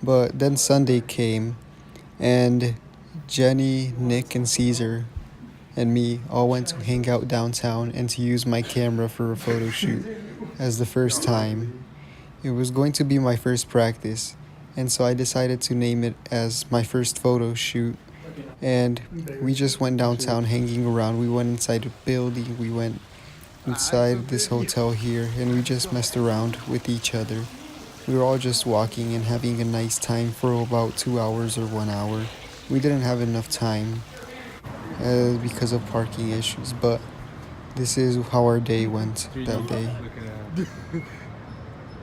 [SPEAKER 1] But then Sunday came, and Jenny, Nick, and Caesar and me all went to hang out downtown and to use my camera for a photo shoot as the first time. It was going to be my first practice, and so I decided to name it as my first photo shoot. And we just went downtown hanging around. We went inside a building, we went inside this hotel here, and we just messed around with each other. We were all just walking and having a nice time for about 2 hours or 1 hour. We didn't have enough time because of parking issues, but this is how our day went that day.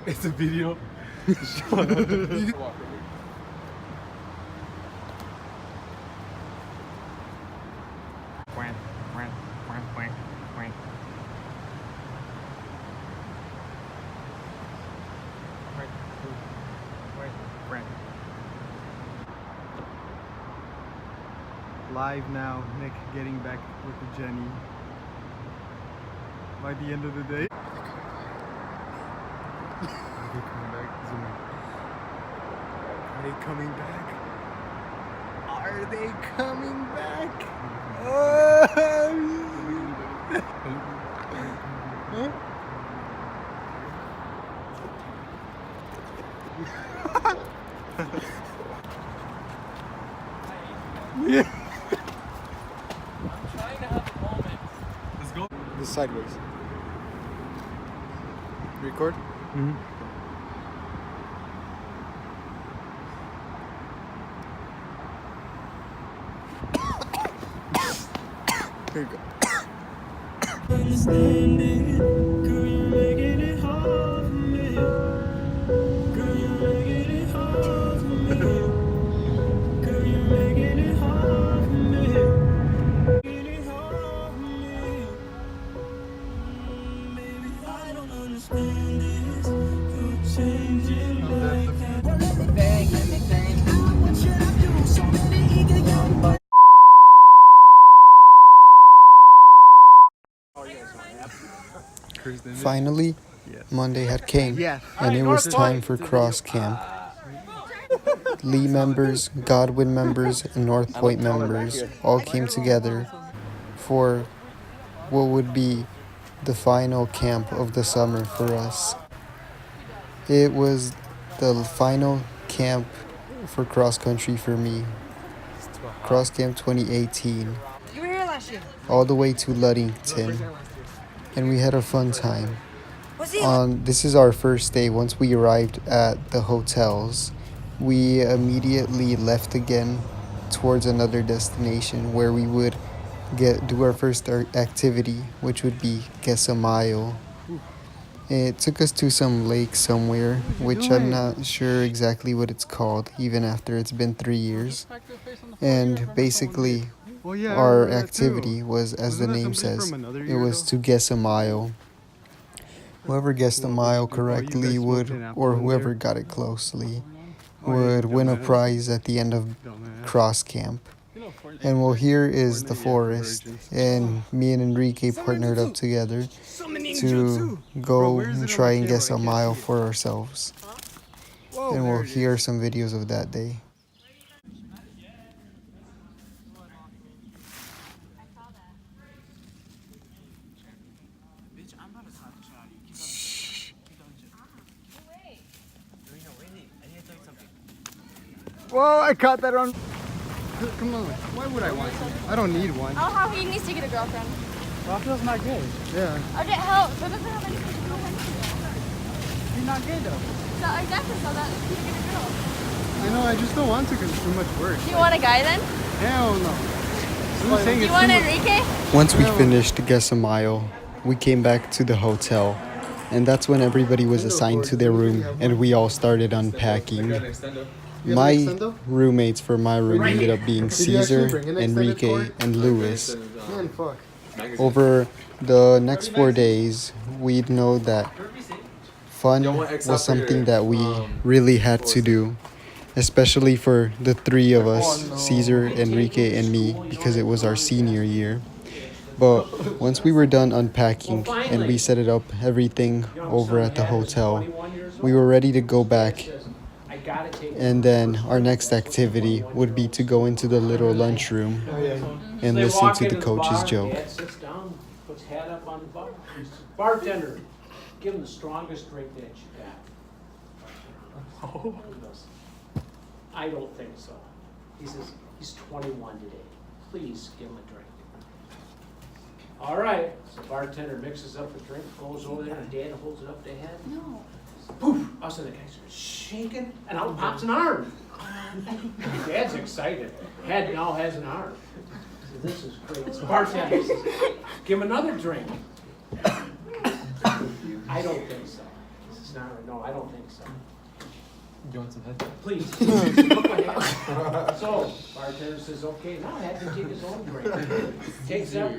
[SPEAKER 2] It's a video. Live now, Nick getting back with the Jenny. By the end of the day. Are they coming back? Zoom in. Are they coming back? Are they coming back? Yeah.
[SPEAKER 5] Trying to have a moment.
[SPEAKER 2] Let's go.
[SPEAKER 1] This sideways. Record?
[SPEAKER 2] Mm-hmm.
[SPEAKER 1] Here you go. Finally, Monday had came, and it was time for cross camp. Lee members, Godwin members, and North Point members all came together for what would be the final camp of the summer for us. It was the final camp for cross country for me. Cross Camp 2018.
[SPEAKER 14] You were here last year.
[SPEAKER 1] All the way to Ludington. And we had a fun time. This is our first day. Once we arrived at the hotels, we immediately left again towards another destination where we would do our first activity, which would be guess a mile. It took us to some lake somewhere, which I'm not sure exactly what it's called, even after it's been 3 years. And basically, our activity was, as the name says, it was to guess a mile. Whoever guessed a mile correctly would, or whoever got it closely, would win a prize at the end of cross camp. And well, here is the forest, and me and Enrique partnered up together to go and try and guess a mile for ourselves. And we'll hear some videos of that day.
[SPEAKER 2] Whoa, I caught that on. Come on, why would I want to? I don't need one.
[SPEAKER 7] Oh, how he needs to get a girlfriend.
[SPEAKER 2] Well, feels not gay. Yeah.
[SPEAKER 7] Okay, hell, so doesn't have anything to do with anything.
[SPEAKER 2] He's not gay though.
[SPEAKER 7] So exactly, so that he can get a girl.
[SPEAKER 2] I know, I just don't want to because it's too much work.
[SPEAKER 7] Do you want a guy then?
[SPEAKER 2] Hell no.
[SPEAKER 7] Do you want Enrique?
[SPEAKER 1] Once we finished Guess a Mile, we came back to the hotel. And that's when everybody was assigned to their room and we all started unpacking. My roommates for my room ended up being Caesar, Enrique, and Luis.
[SPEAKER 2] Man, fuck.
[SPEAKER 1] Over the next 4 days, we'd know that fun was something that we really had to do, especially for the three of us, Caesar, Enrique, and me, because it was our senior year. But once we were done unpacking and we set it up everything over at the hotel, we were ready to go back. And then our next activity would be to go into the little lunchroom and listen to the coach's joke.
[SPEAKER 17] Dad sits down, puts hat up on the bar. He says, bartender, give him the strongest drink that you got. He goes, I don't think so. He says, he's 21 today. Please give him a drink. All right. So bartender mixes up the drink, goes over there, and Dad holds it up to head.
[SPEAKER 15] No.
[SPEAKER 17] Poof! All of a sudden the guy starts shaking, and out pops an arm. Dad's excited. Head now has an arm. He says, this is great. So bartender says, give him another drink. I don't think so. This is not, no, I don't think so.
[SPEAKER 10] You want some head?
[SPEAKER 17] Please. Look what happened. So, bartender says, okay, now Head can take his own drink. Takes up.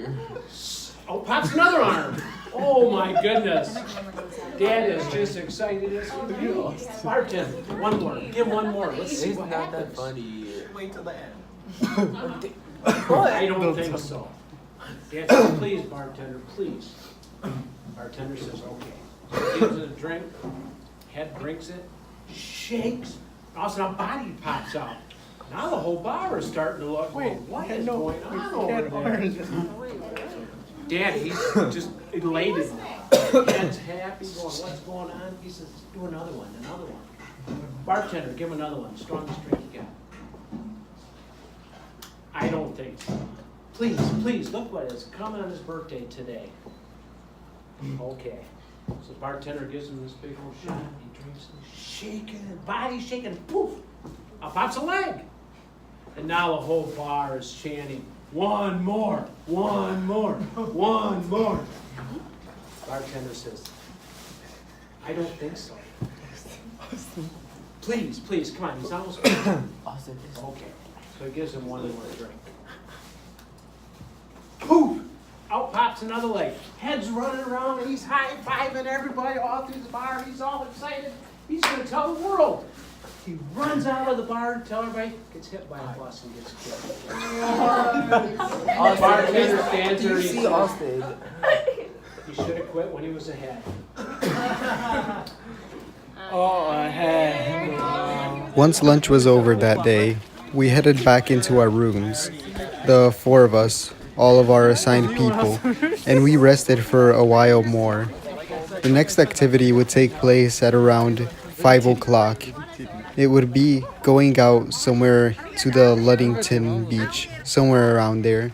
[SPEAKER 17] Oh, pops another arm. Oh my goodness. Dad is just excited as can be. Bartender, one more. Give him one more. Let's see what happens.
[SPEAKER 10] That funny.
[SPEAKER 2] Wait till the end.
[SPEAKER 17] I don't think so. Dad says, please, bartender, please. Bartender says, okay. So he gives it a drink. Head drinks it. Shakes. All of a sudden, a body pops out. Now the whole bar is starting to look, wait, what is going on over there? Dad, he's just elated. Dad's happy, going, what's going on? He says, do another one, another one. Bartender, give him another one, strongest drink you got. I don't think so. Please, please, look what is coming on his birthday today. Okay. So the bartender gives him this big old shot. He drinks it, shaking, body shaking, poof, up pops a leg. And now the whole bar is chanting, one more, one more, one more. Bartender says, I don't think so. Please, please, come on, he's almost done. Okay, so he gives him one more drink. Poof! Out pops another leg. Head's running around and he's high-fiving everybody all through the bar. He's all excited. He's going to tell the world. He runs out of the bar to tell everybody, gets hit by a bus and gets killed. The bartender stands there and he says, he should have quit when he was ahead.
[SPEAKER 1] Once lunch was over that day, we headed back into our rooms, the four of us, all of our assigned people, and we rested for a while more. The next activity would take place at around 5 o'clock. It would be going out somewhere to the Ludington beach, somewhere around there.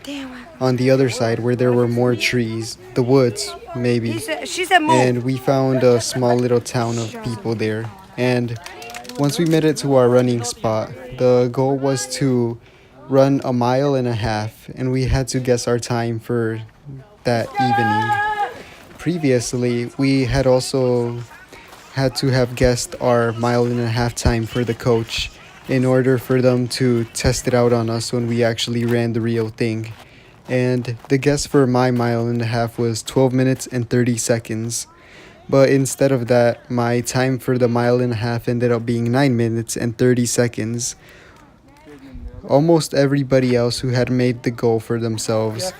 [SPEAKER 1] On the other side where there were more trees, the woods, maybe. And we found a small little town of people there. And once we made it to our running spot, the goal was to run 1.5 miles, and we had to guess our time for that evening. Previously, we had also had to have guessed our 1.5 mile time for the coach in order for them to test it out on us when we actually ran the real thing. And the guess for my 1.5 miles was 12 minutes and 30 seconds. But instead of that, my time for the 1.5 miles ended up being 9 minutes and 30 seconds. Almost everybody else who had made the goal for themselves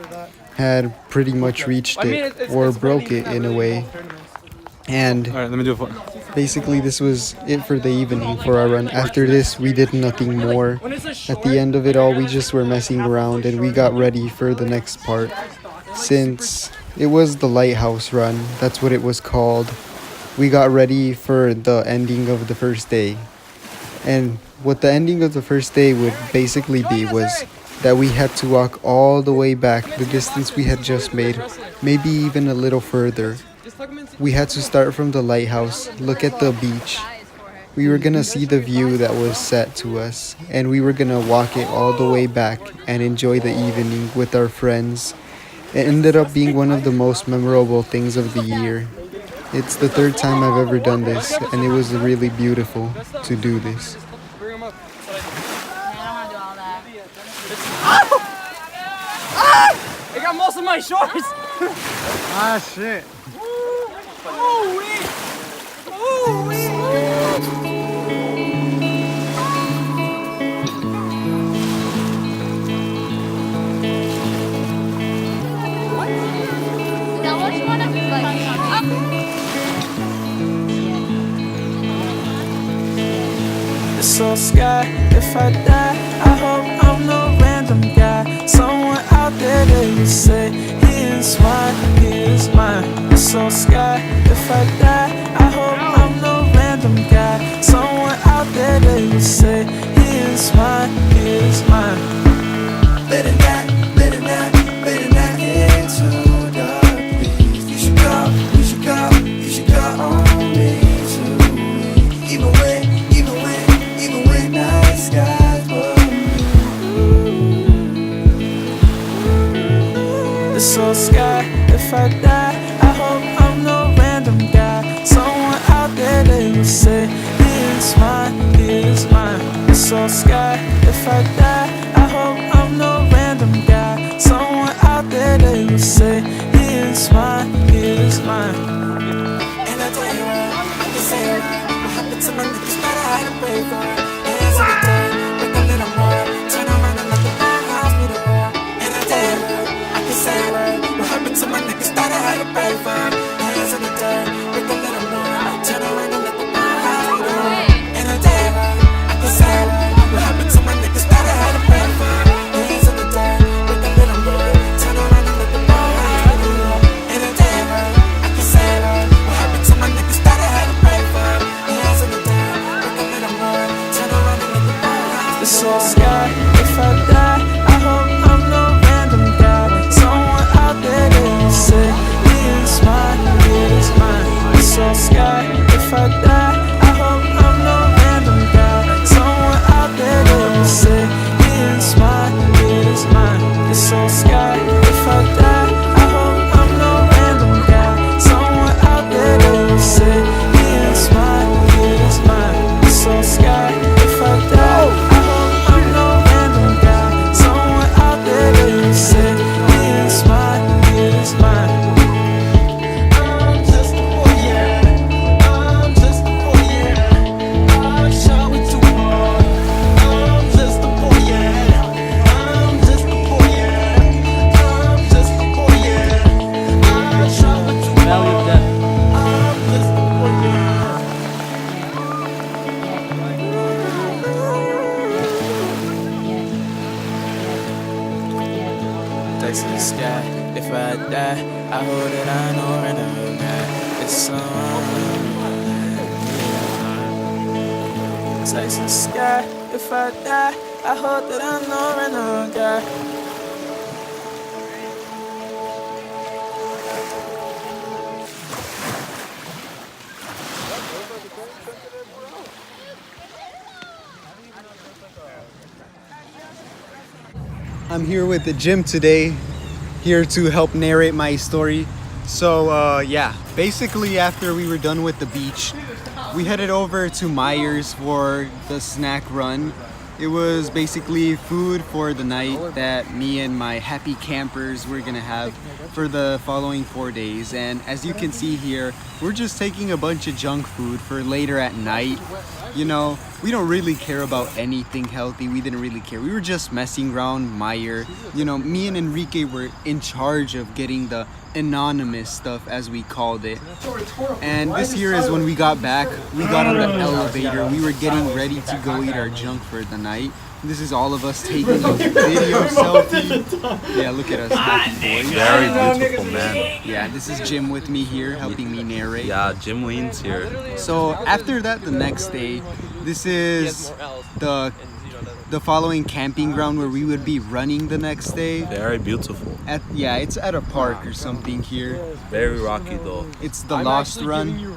[SPEAKER 1] had pretty much reached it or broke it in a way. And basically this was it for the evening for our run. After this, we did nothing more. At the end of it all, we just were messing around and we got ready for the next part. Since it was the lighthouse run, that's what it was called, we got ready for the ending of the first day. And what the ending of the first day would basically be was that we had to walk all the way back the distance we had just made, maybe even a little further. We had to start from the lighthouse, look at the beach. We were gonna see the view that was set to us, and we were gonna walk it all the way back and enjoy the evening with our friends. It ended up being one of the most memorable things of the year. It's the third time I've ever done this, and it was really beautiful to do this.
[SPEAKER 14] Those are my shorts.
[SPEAKER 2] Ah, shit.
[SPEAKER 3] Now what you wanna
[SPEAKER 11] The soul sky, if I die, I hope I'm no random guy. Someone out there that you say, he is mine, he is mine. The soul sky, if I die, I hope I'm no random guy. Someone out there that you say, he is mine, he is mine. Better not get too dark, please. You should go, you should go, you should go on me too. Even when night skies the soul sky, if I die, I hope I'm no random guy. Someone out there that will say, he is mine, he is mine. The soul sky, if I die, I hope I'm no random guy. Someone out there that will say, he is mine, he is mine. And I tell you what, I can say it right. What happened to my niggas that I had to pay for it? Hands on the dirt, with a little more. Turn around and let the house be the roar. And I tell you what, I can say it right. What happened to my niggas that I had to pay for it? Hands on the dirt, with a little more. Turn around and let the house be the roar. And I tell you what, I can say it right. What happened to my niggas that I had to pay for it? Hands on the dirt, with a little more. Turn around and let the house be the roar. And I tell you what, I can say it right. What happened to my niggas that I had to pay for it? Hands on the dirt, with a little more. Turn around and let the house be the roar. The soul sky, if I die, I hope I'm no random guy. Someone out there that will say, he is mine, he is mine. The soul sky, if I die, I hope I'm no random guy. Someone out there that will say, he is mine, he is mine. The soul sky, if I die, I hope I'm no random guy. Someone out there that will say, he is mine, he is mine. The soul sky, if I die, I hope I'm no random guy. Someone out there that will say, he is mine, he is mine. I'm just a boy, yeah. I'm just a boy, yeah. I shall be too hard. I'm just a boy, yeah. I'm just a boy, yeah. I'm just a boy, yeah. I shall be too hard. I'm just a boy, yeah. Text in the sky, if I die, I hope that I know random guy. It's text in the sky, if I die, I hope that I know random guy.
[SPEAKER 1] I'm here with the gym today, here to help narrate my story. So yeah, basically after we were done with the beach, we headed over to Myers for the snack run. It was basically food for the night that me and my happy campers were gonna have for the following 4 days. And as you can see here, we're just taking a bunch of junk food for later at night. You know, we don't really care about anything healthy. We didn't really care. We were just messing around Meyer. You know, me and Enrique were in charge of getting the anonymous stuff, as we called it. And this here is when we got back. We got on the elevator. We were getting ready to go eat our junk for the night. This is all of us taking a video selfie. Yeah, look at us. Happy boys.
[SPEAKER 18] Very beautiful, man.
[SPEAKER 1] Yeah, this is Jim with me here, helping me narrate.
[SPEAKER 18] Yeah, Jim Lean's here.
[SPEAKER 1] So after that, the next day, this is the following camping ground where we would be running the next day.
[SPEAKER 18] Very beautiful.
[SPEAKER 1] Yeah, it's at a park or something here.
[SPEAKER 18] Very rocky though.
[SPEAKER 1] It's the Lost Run.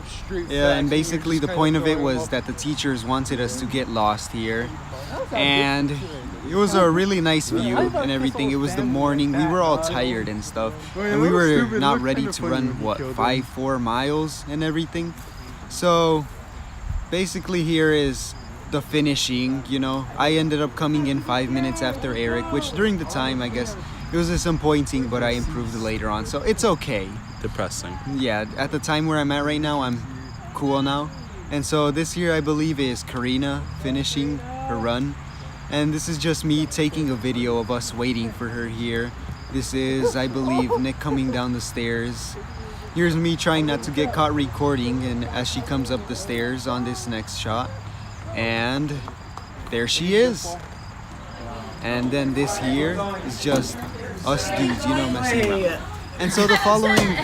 [SPEAKER 1] Yeah, and basically the point of it was that the teachers wanted us to get lost here. And it was a really nice view and everything. It was the morning. We were all tired and stuff. And we were not ready to run, 4 miles and everything. So basically here is the finishing, you know. I ended up coming in 5 minutes after Eric, which during the time, I guess, It was disappointing, but I improved later on, so it's okay.
[SPEAKER 18] Depressing.
[SPEAKER 1] Yeah, at the time where I'm at right now, I'm cool now. And so this year I believe is Karina finishing her run. And this is just me taking a video of us waiting for her here. This is, I believe, Nick coming down the stairs. Here's me trying not to get caught recording, and as she comes up the stairs on this next shot. And there she is. And then this here is just us dudes, you know, messing around. And so the following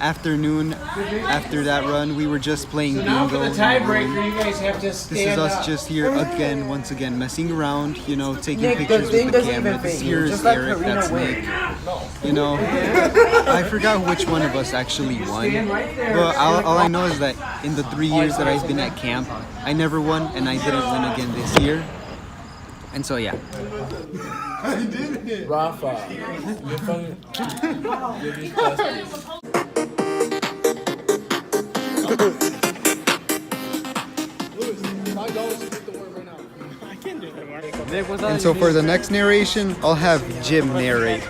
[SPEAKER 1] afternoon, after that run, we were just playing bingo.
[SPEAKER 17] Now for the tiebreaker, you guys have to stand
[SPEAKER 1] This is us
[SPEAKER 17] up.
[SPEAKER 1] just here again, once again, messing around, you know, taking
[SPEAKER 14] Nick,
[SPEAKER 1] pictures
[SPEAKER 14] the thing
[SPEAKER 1] with the
[SPEAKER 14] doesn't
[SPEAKER 1] camera.
[SPEAKER 14] even
[SPEAKER 1] This
[SPEAKER 14] fit
[SPEAKER 1] here
[SPEAKER 14] you.
[SPEAKER 1] is
[SPEAKER 14] Just let
[SPEAKER 1] Eric,
[SPEAKER 14] Karina
[SPEAKER 1] that's
[SPEAKER 14] win.
[SPEAKER 1] Nick. You know, I forgot which one of us actually won. But all I know is that in the 3 years that I've been at camp, I never won, and I didn't win again this year. And so, yeah.
[SPEAKER 2] I did it.
[SPEAKER 10] Rafa, you're fucking. You're disgusting.
[SPEAKER 1] And so for the next narration, I'll have Jim narrate.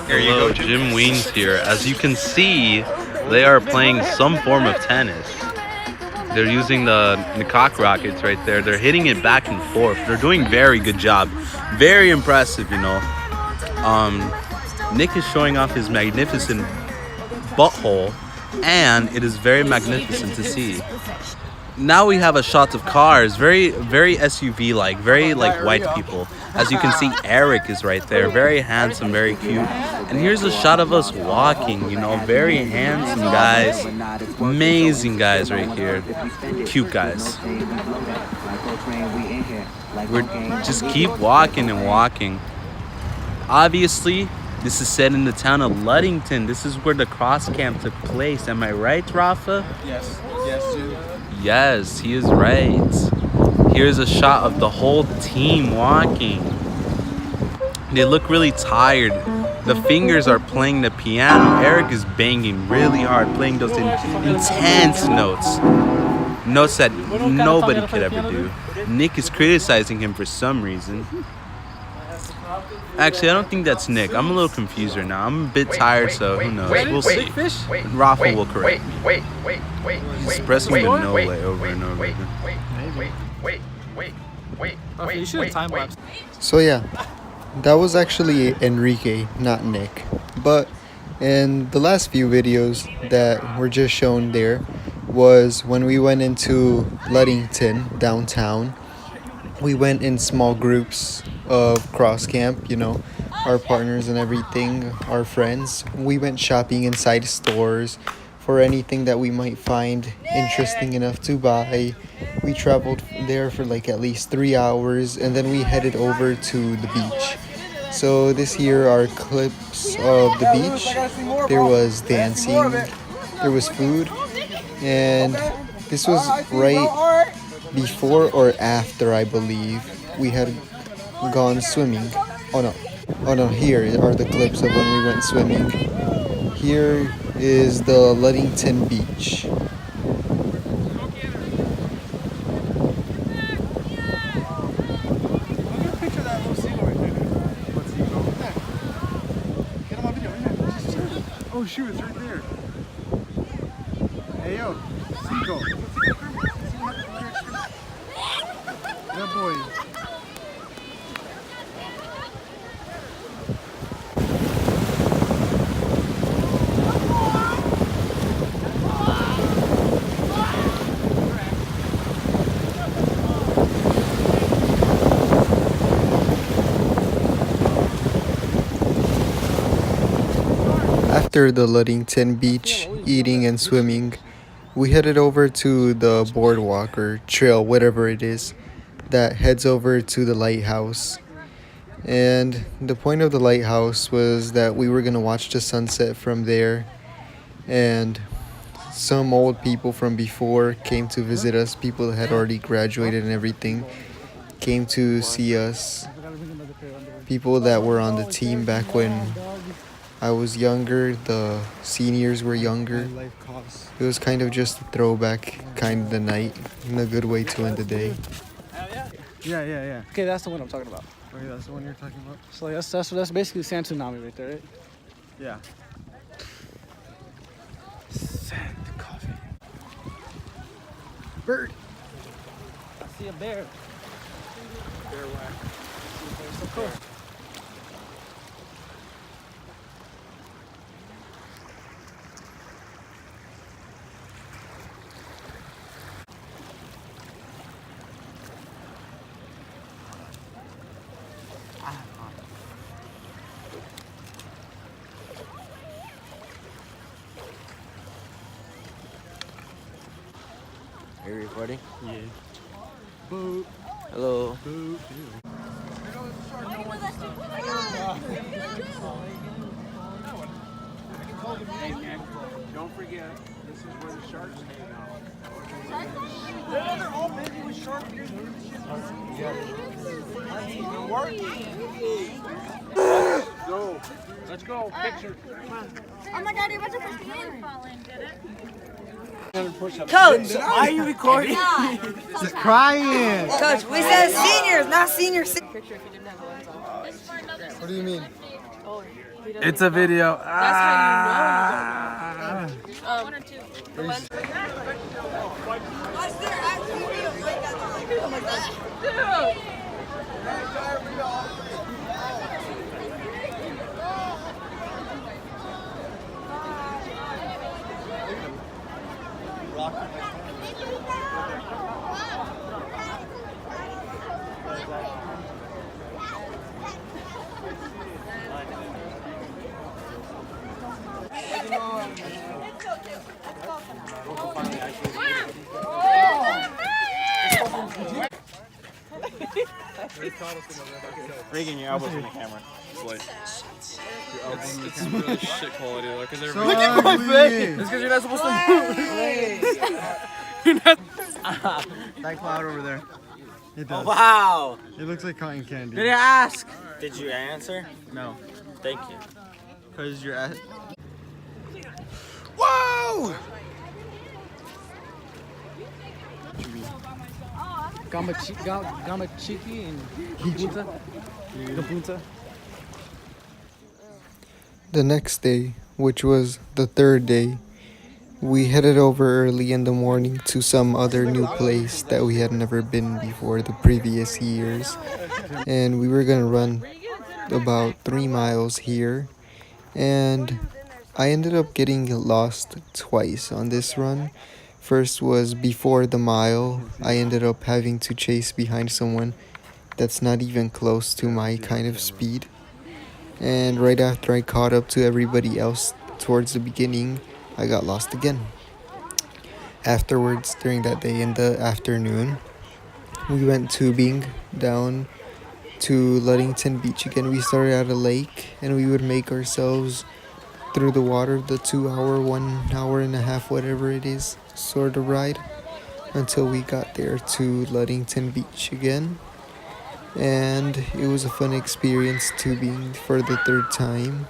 [SPEAKER 18] Here you go, Jim Weens here. As you can see, they are playing some form of tennis. They're using the cock rockets right there. They're hitting it back and forth. They're doing very good job. Very impressive, you know. Nick is showing off his magnificent butthole, and it is very magnificent to see. Now we have a shot of cars, very SUV-like, very like white people. As you can see, Eric is right there, very handsome, very cute. And here's a shot of us walking, you know, very handsome guys, amazing guys right here, cute guys. We're just keep walking and walking. Obviously, this is set in the town of Ludington. This is where the cross camp took place. Am I right, Rafa?
[SPEAKER 2] Yes, yes, Jim.
[SPEAKER 18] Yes, he is right. Here's a shot of the whole team walking. They look really tired. The fingers are playing the piano. Eric is banging really hard, playing those intense notes. Notes that nobody could ever do. Nick is criticizing him for some reason. Actually, I don't think that's Nick. I'm a little confused right now. I'm a bit tired, so who knows? We'll see. Rafa will correct me. He's pressing the no way over and over again.
[SPEAKER 2] Okay, you should have time lapse.
[SPEAKER 1] So yeah, that was actually Enrique, not Nick. But in the last few videos that were just shown there was when we went into Ludington, downtown. We went in small groups of cross camp, you know, our partners and everything, our friends. We went shopping inside stores for anything that we might find interesting enough to buy. We traveled there for like at least 3 hours, and then we headed over to the beach. So this here are clips of the beach. There was dancing, there was food, and this was right before or after, I believe, we had gone swimming. Oh no, here are the clips of when we went swimming. Here is the Ludington Beach.
[SPEAKER 2] Oh shoot, it's right there. Hey yo, Seagull. That boy.
[SPEAKER 1] After the Ludington Beach eating and swimming, we headed over to the boardwalk or trail, whatever it is, that heads over to the lighthouse. And the point of the lighthouse was that we were going to watch the sunset from there. And some old people from before came to visit us. People that had already graduated and everything came to see us. People that were on the team back when I was younger, the seniors were younger. It was kind of just a throwback kind of the night, and a good way to end the day.
[SPEAKER 2] Yeah. Okay, that's the one I'm talking about. Okay, that's the one you're talking about?
[SPEAKER 17] So that's basically sand tsunami right there, right?
[SPEAKER 2] Yeah.
[SPEAKER 17] Sand coffee. Bird. I see a bear.
[SPEAKER 2] Bear whack.
[SPEAKER 17] So cool.
[SPEAKER 10] Are you recording?
[SPEAKER 2] Yeah.
[SPEAKER 10] Boop. Hello.
[SPEAKER 2] Boop.
[SPEAKER 17] Hey man, don't forget, this is where the sharks hang out.
[SPEAKER 14] They're all busy with shark gears. They're working.
[SPEAKER 17] Go. Let's go. Picture. Come on.
[SPEAKER 8] Oh my god, you're about to push me in. Did it?
[SPEAKER 14] Coach, why are you recording?
[SPEAKER 2] Crying.
[SPEAKER 14] Coach, we said seniors, not seniors.
[SPEAKER 1] What do you mean?
[SPEAKER 2] It's a video.
[SPEAKER 7] That's how you know. One or two. The lens.
[SPEAKER 2] Reagan, your elbows in the camera.
[SPEAKER 5] It's really shit quality though, because
[SPEAKER 2] So look at my face.
[SPEAKER 5] It's because you're not supposed to move.
[SPEAKER 2] That cloud over there. It does.
[SPEAKER 14] Oh, wow.
[SPEAKER 2] It looks like cotton candy.
[SPEAKER 14] Did I ask? Did you answer?
[SPEAKER 2] No.
[SPEAKER 14] Thank you.
[SPEAKER 2] Because you're at.
[SPEAKER 14] Whoa!
[SPEAKER 17] Gamachiki and Punta. The Punta.
[SPEAKER 1] The next day, which was the third day, we headed over early in the morning to some other new place that we had never been before the previous years. And we were gonna run about 3 miles here. And I ended up getting lost twice on this run. First was before the mile. I ended up having to chase behind someone that's not even close to my kind of speed. And right after I caught up to everybody else towards the beginning, I got lost again. Afterwards, during that day in the afternoon, we went tubing down to Ludington Beach again. We started at a lake and we would make ourselves through the water, the 2 hour, 1 hour and a half, whatever it is, sort of ride, until we got there to Ludington Beach again. And it was a fun experience tubing for the third time.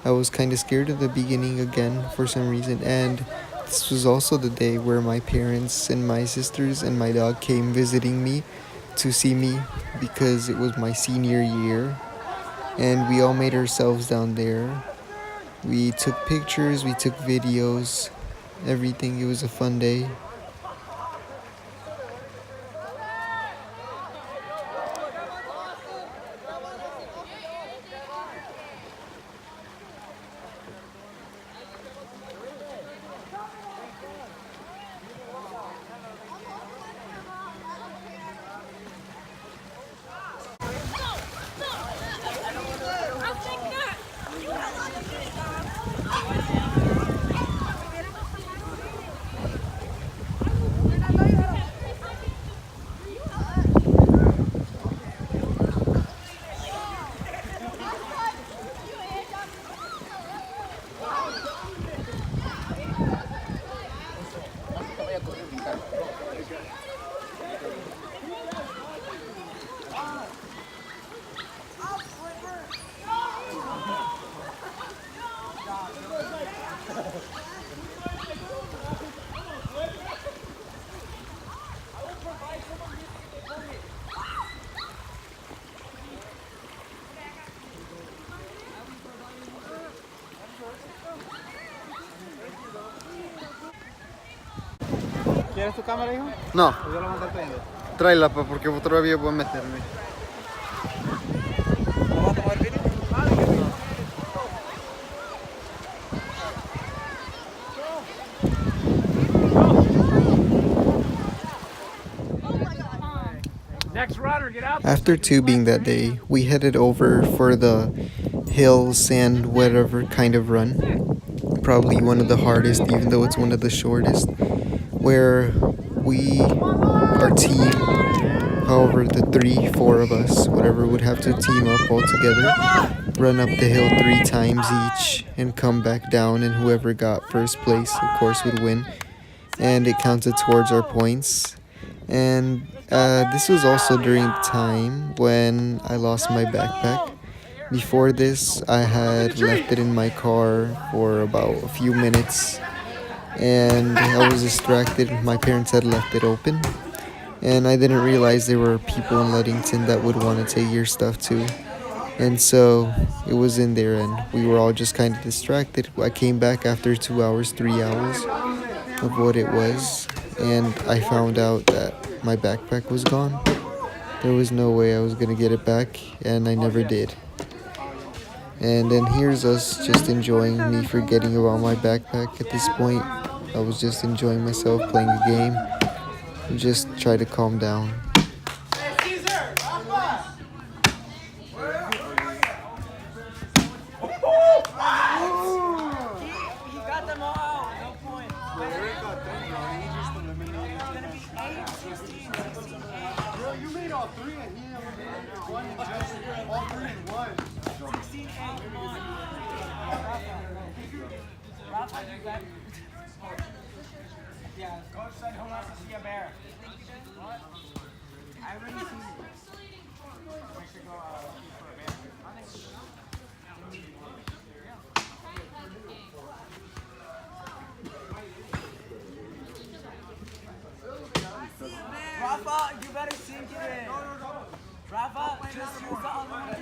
[SPEAKER 1] I was kind of scared at the beginning again for some reason, and this was also the day where my parents and my sisters and my dog came visiting me to see me because it was my senior year, and we all made ourselves down there. We took pictures, we took videos, everything. It was a fun day.
[SPEAKER 2] ¿Tienes tu cámara, hijo?
[SPEAKER 1] No.
[SPEAKER 2] ¿O yo la voy a andar trayendo?
[SPEAKER 1] Tráela, pa, porque todavía voy a meterme.
[SPEAKER 2] ¿No vas a tomar vídeo?
[SPEAKER 17] Next runner, get out.
[SPEAKER 1] After tubing that day, we headed over for the hill, sand, whatever kind of run. Probably one of the hardest, even though it's one of the shortest, where our team, however the 3-4 of us, whatever, would have to team up all together, run up the hill 3 times each and come back down, and whoever got first place, of course, would win. And it counted towards our points. And this was also during the time when I lost my backpack. Before this, I had left it in my car for about a few minutes, and I was distracted. My parents had left it open, and I didn't realize there were people in Ludington that would want to take your stuff too. And so it was in there, and we were all just kind of distracted. I came back after 2 hours, 3 hours of what it was, and I found out that my backpack was gone. There was no way I was gonna get it back, and I never did. And then here's us just enjoying, me forgetting about my backpack at this point. I was just enjoying myself, playing a game, and just try to calm down.
[SPEAKER 14] Yeah, coach said he wants to see a bear. What? I already seen it. We should go shoot for a bear. Rafa, you better sink it in. Rafa, just use the other one.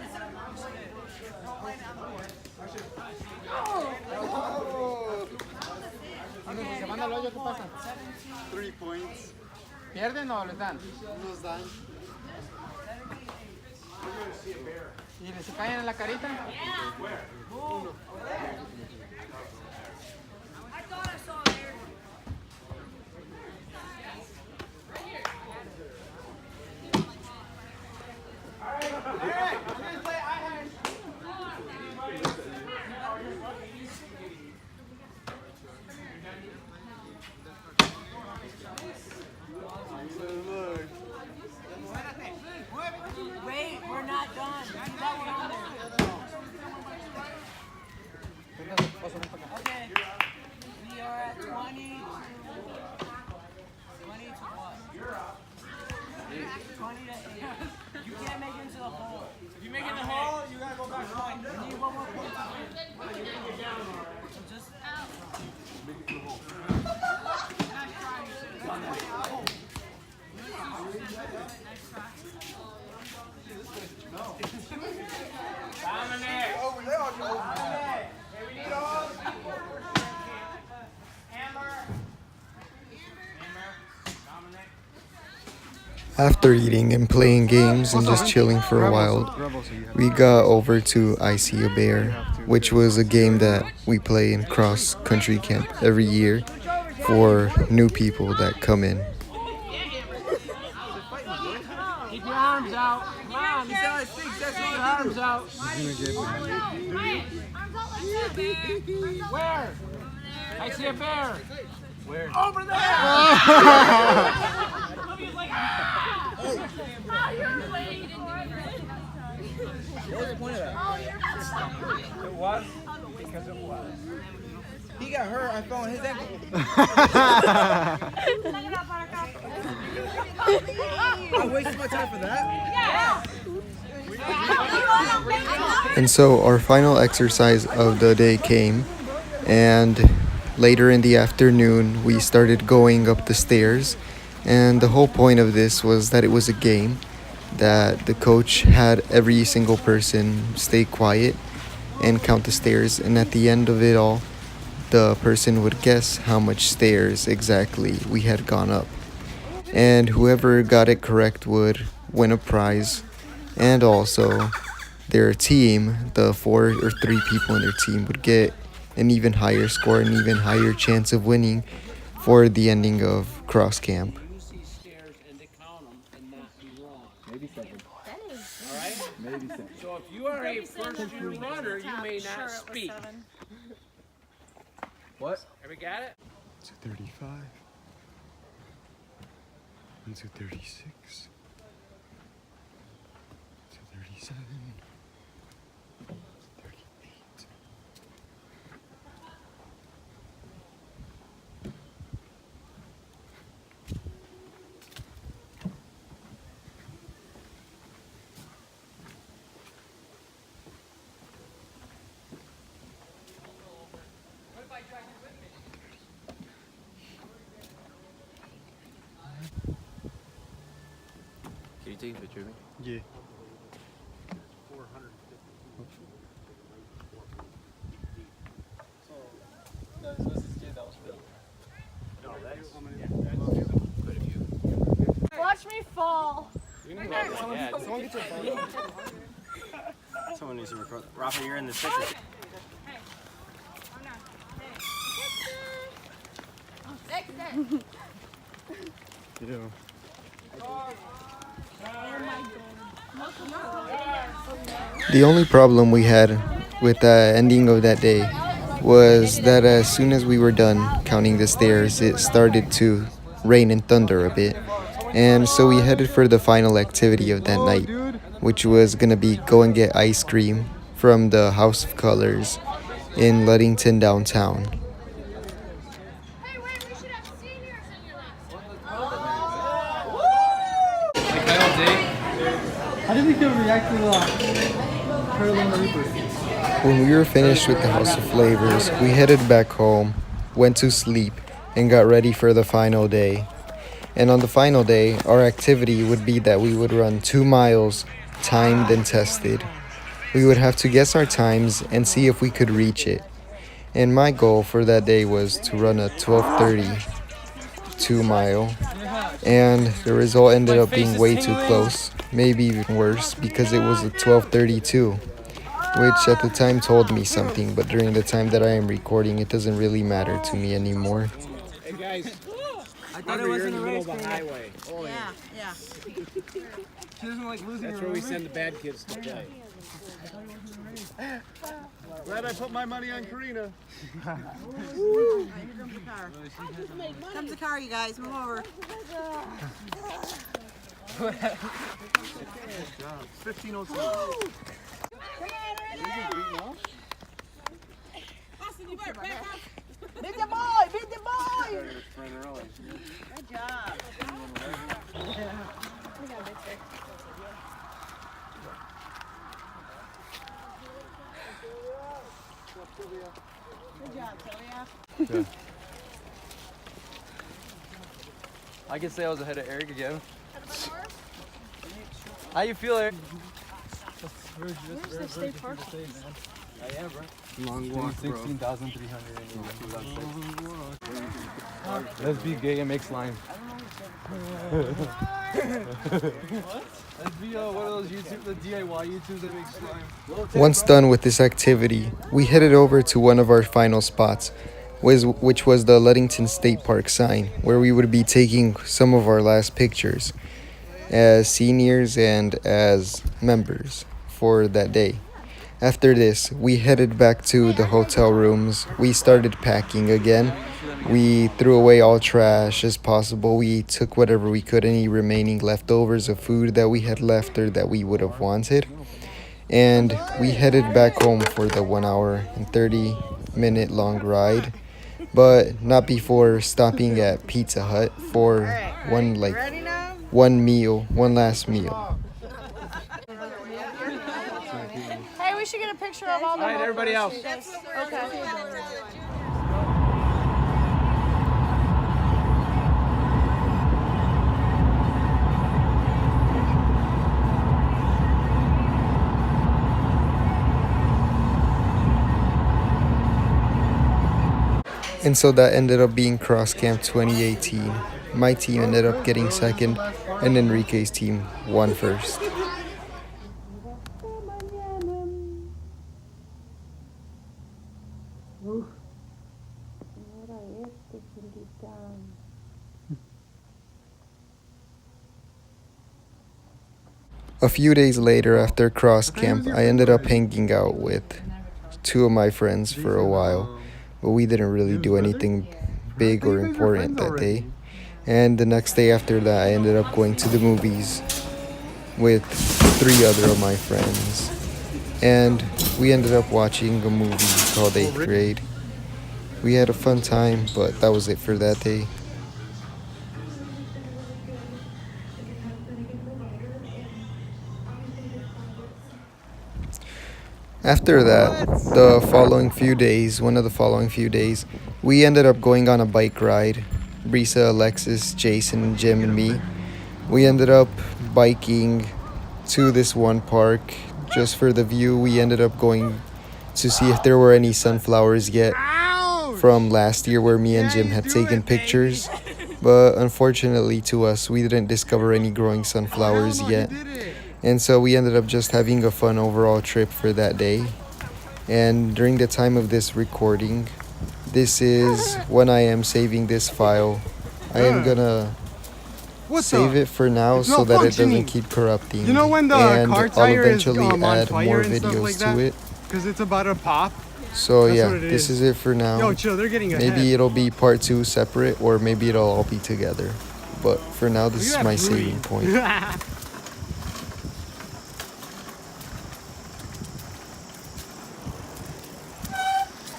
[SPEAKER 2] Si se manda al hoyo, ¿qué pasa?
[SPEAKER 1] 3 points.
[SPEAKER 2] ¿Pierden o les dan?
[SPEAKER 1] Nos dan.
[SPEAKER 2] ¿Y se caen en la carita?
[SPEAKER 14] I thought I saw a bear. Wait, we're not done. See that one on there. Okay. We are at 20 to what? 20 to 8. You can't make it into the hole. If you make it in the hole, you gotta go back point. You need one more point to win. So just make it to the hole. Nice try, you should have done that. Dominic! Over there, Dominic! Hey, we need all the people. Amber! Dominic!
[SPEAKER 1] After eating and playing games and just chilling for a while, we got over to I See a Bear, which was a game that we play in cross-country camp every year for new people that come in.
[SPEAKER 17] Keep your arms out. Come on. Keep your arms out. Where? I see a bear. Where? Over there.
[SPEAKER 14] What was the point of that? It was? Because it was. He got hurt, I fell on his ankle. I wasted my time for that? Yeah.
[SPEAKER 1] And so our final exercise of the day came, and later in the afternoon we started going up the stairs, and the whole point of this was that it was a game that the coach had every single person stay quiet and count the stairs, and at the end of it all the person would guess how much stairs exactly we had gone up. And whoever got it correct would win a prize. And also, their team, the 4 or 3 people in their team, would get an even higher score, an even higher chance of winning for the ending of cross camp.
[SPEAKER 17] Maybe 7. All right? Maybe 7. So if you are a first-year runner, you may not speak. What? Have we got it?
[SPEAKER 1] 235. 236. 237. 38.
[SPEAKER 18] Can you take a picture of me?
[SPEAKER 1] Yeah.
[SPEAKER 7] 400. Watch me fall.
[SPEAKER 14] Someone get your phone. Someone needs to record. Rafa, you're in this picture.
[SPEAKER 1] Yeah. The only problem we had with the ending of that day was that as soon as we were done counting the stairs, it started to rain and thunder a bit. And so we headed for the final activity of that night, which was gonna be go and get ice cream from the House of Colors in Ludington downtown.
[SPEAKER 2] How did we react to the Carolina Reapers?
[SPEAKER 1] When we were finished with the House of Flavors, we headed back home, went to sleep, and got ready for the final day. And on the final day, our activity would be that we would run 2 miles, timed and tested. We would have to guess our times and see if we could reach it. And my goal for that day was to run a 12:30 2-mile. And the result ended up being way too close, maybe even worse, because it was a 12:32, which at the time told me something, but during the time that I am recording, it doesn't really matter to me anymore.
[SPEAKER 17] Hey guys, I thought it was in the middle of a highway. Oh yeah.
[SPEAKER 2] She doesn't like losing.
[SPEAKER 17] That's where we send the bad kids to play.
[SPEAKER 2] Glad I put my money on Karina.
[SPEAKER 19] Comes the car, you guys. Move over.
[SPEAKER 2] 15:02.
[SPEAKER 19] Austin, you better back up. Beat the boy! Beat the boy! Good job. Good job, Sylvia.
[SPEAKER 10] I can say I was ahead of Eric again. How you feel, Eric?
[SPEAKER 2] Where's the state park?
[SPEAKER 10] Yeah, bro.
[SPEAKER 1] Long walk, bro.
[SPEAKER 10] 16,300. Let's be gay and make slime. Let's be one of those YouTube, the DIY YouTubers that make slime.
[SPEAKER 1] Once done with this activity, we headed over to one of our final spots, which was the Ludington State Park sign, where we would be taking some of our last pictures as seniors and as members for that day. After this, we headed back to the hotel rooms. We started packing again. We threw away all trash as possible. We took whatever we could, any remaining leftovers of food that we had left or that we would have wanted. And we headed back home for the 1 hour and 30-minute long ride, but not before stopping at Pizza Hut for one last meal.
[SPEAKER 7] Hey, we should get a picture of all the.
[SPEAKER 17] All right, everybody else.
[SPEAKER 7] Okay.
[SPEAKER 1] And so that ended up being Cross Camp 2018. My team ended up getting second, and Enrique's team won first. A few days later, after Cross Camp, I ended up hanging out with two of my friends for a while, but we didn't really do anything big or important that day. And the next day after that, I ended up going to the movies with three other of my friends. And we ended up watching a movie called 8th Grade. We had a fun time, but that was it for that day. After that, one of the following few days, we ended up going on a bike ride. Brisa, Alexis, Jason, Jim, and me. We ended up biking to this one park just for the view. We ended up going to see if there were any sunflowers yet from last year where me and Jim had taken pictures. But unfortunately to us, we didn't discover any growing sunflowers yet. And so we ended up just having a fun overall trip for that day. And during the time of this recording, this is when I am saving this file. I am gonna save it for now so that it doesn't keep corrupting.
[SPEAKER 2] You know when the
[SPEAKER 1] and
[SPEAKER 2] car
[SPEAKER 1] I'll
[SPEAKER 2] tire
[SPEAKER 1] eventually
[SPEAKER 2] is on
[SPEAKER 1] add
[SPEAKER 2] fire
[SPEAKER 1] more
[SPEAKER 2] and stuff
[SPEAKER 1] videos
[SPEAKER 2] like
[SPEAKER 1] to
[SPEAKER 2] that?
[SPEAKER 1] it.
[SPEAKER 2] Because it's about to pop.
[SPEAKER 1] So
[SPEAKER 2] That's
[SPEAKER 1] yeah,
[SPEAKER 2] what it
[SPEAKER 1] this
[SPEAKER 2] is.
[SPEAKER 1] is it for now.
[SPEAKER 2] Yo, chill, they're getting ahead.
[SPEAKER 1] Maybe it'll be part 2 separate, or maybe it'll all be together. But for now, this is my saving point.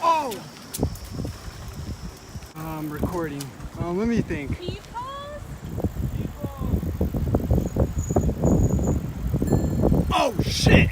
[SPEAKER 2] Oh! I'm recording. Let me think. Oh shit!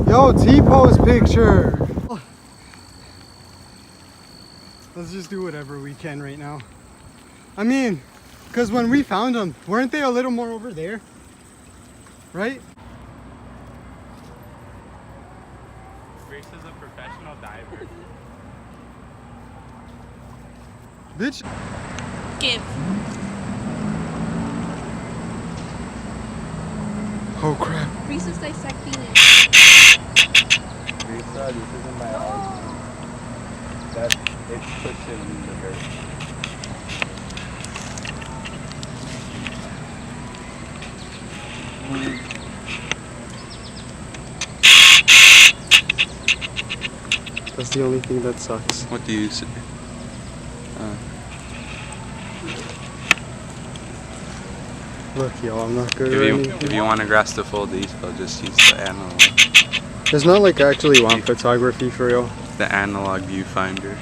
[SPEAKER 2] Yo, T-pose picture! Let's just do whatever we can right now. I mean, because when we found them, weren't they a little more over there? Right?
[SPEAKER 20] Grace is a professional diver.
[SPEAKER 2] Bitch.
[SPEAKER 7] Give.
[SPEAKER 2] Oh crap.
[SPEAKER 7] Reese is dissecting it.
[SPEAKER 5] Risa, this isn't my arm. It's pushing the dirt.
[SPEAKER 2] That's the only thing that sucks.
[SPEAKER 18] What do you say?
[SPEAKER 2] Look, yo, I'm not good
[SPEAKER 18] If you want to grasp the full detail, just use the analog.
[SPEAKER 2] It's not like I actually want photography for real.
[SPEAKER 18] The analog viewfinder.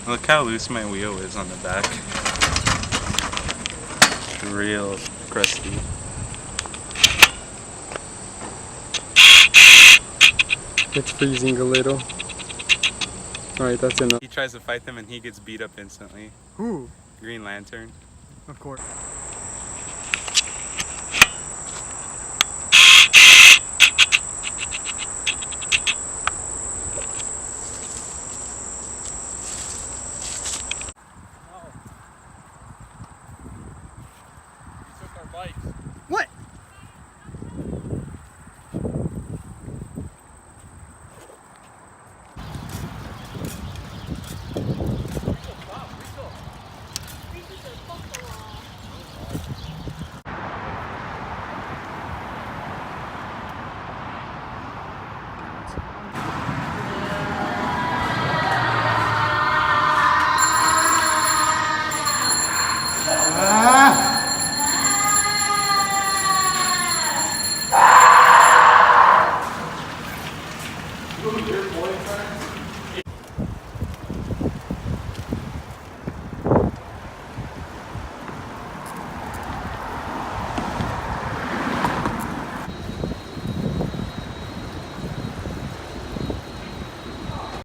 [SPEAKER 18] Look how loose my wheel is on the back. Real crusty.
[SPEAKER 2] It's freezing a little. Alright, that's enough.
[SPEAKER 18] He tries to fight them and he gets beat up instantly.
[SPEAKER 2] Who?
[SPEAKER 18] Green Lantern.
[SPEAKER 2] Of course.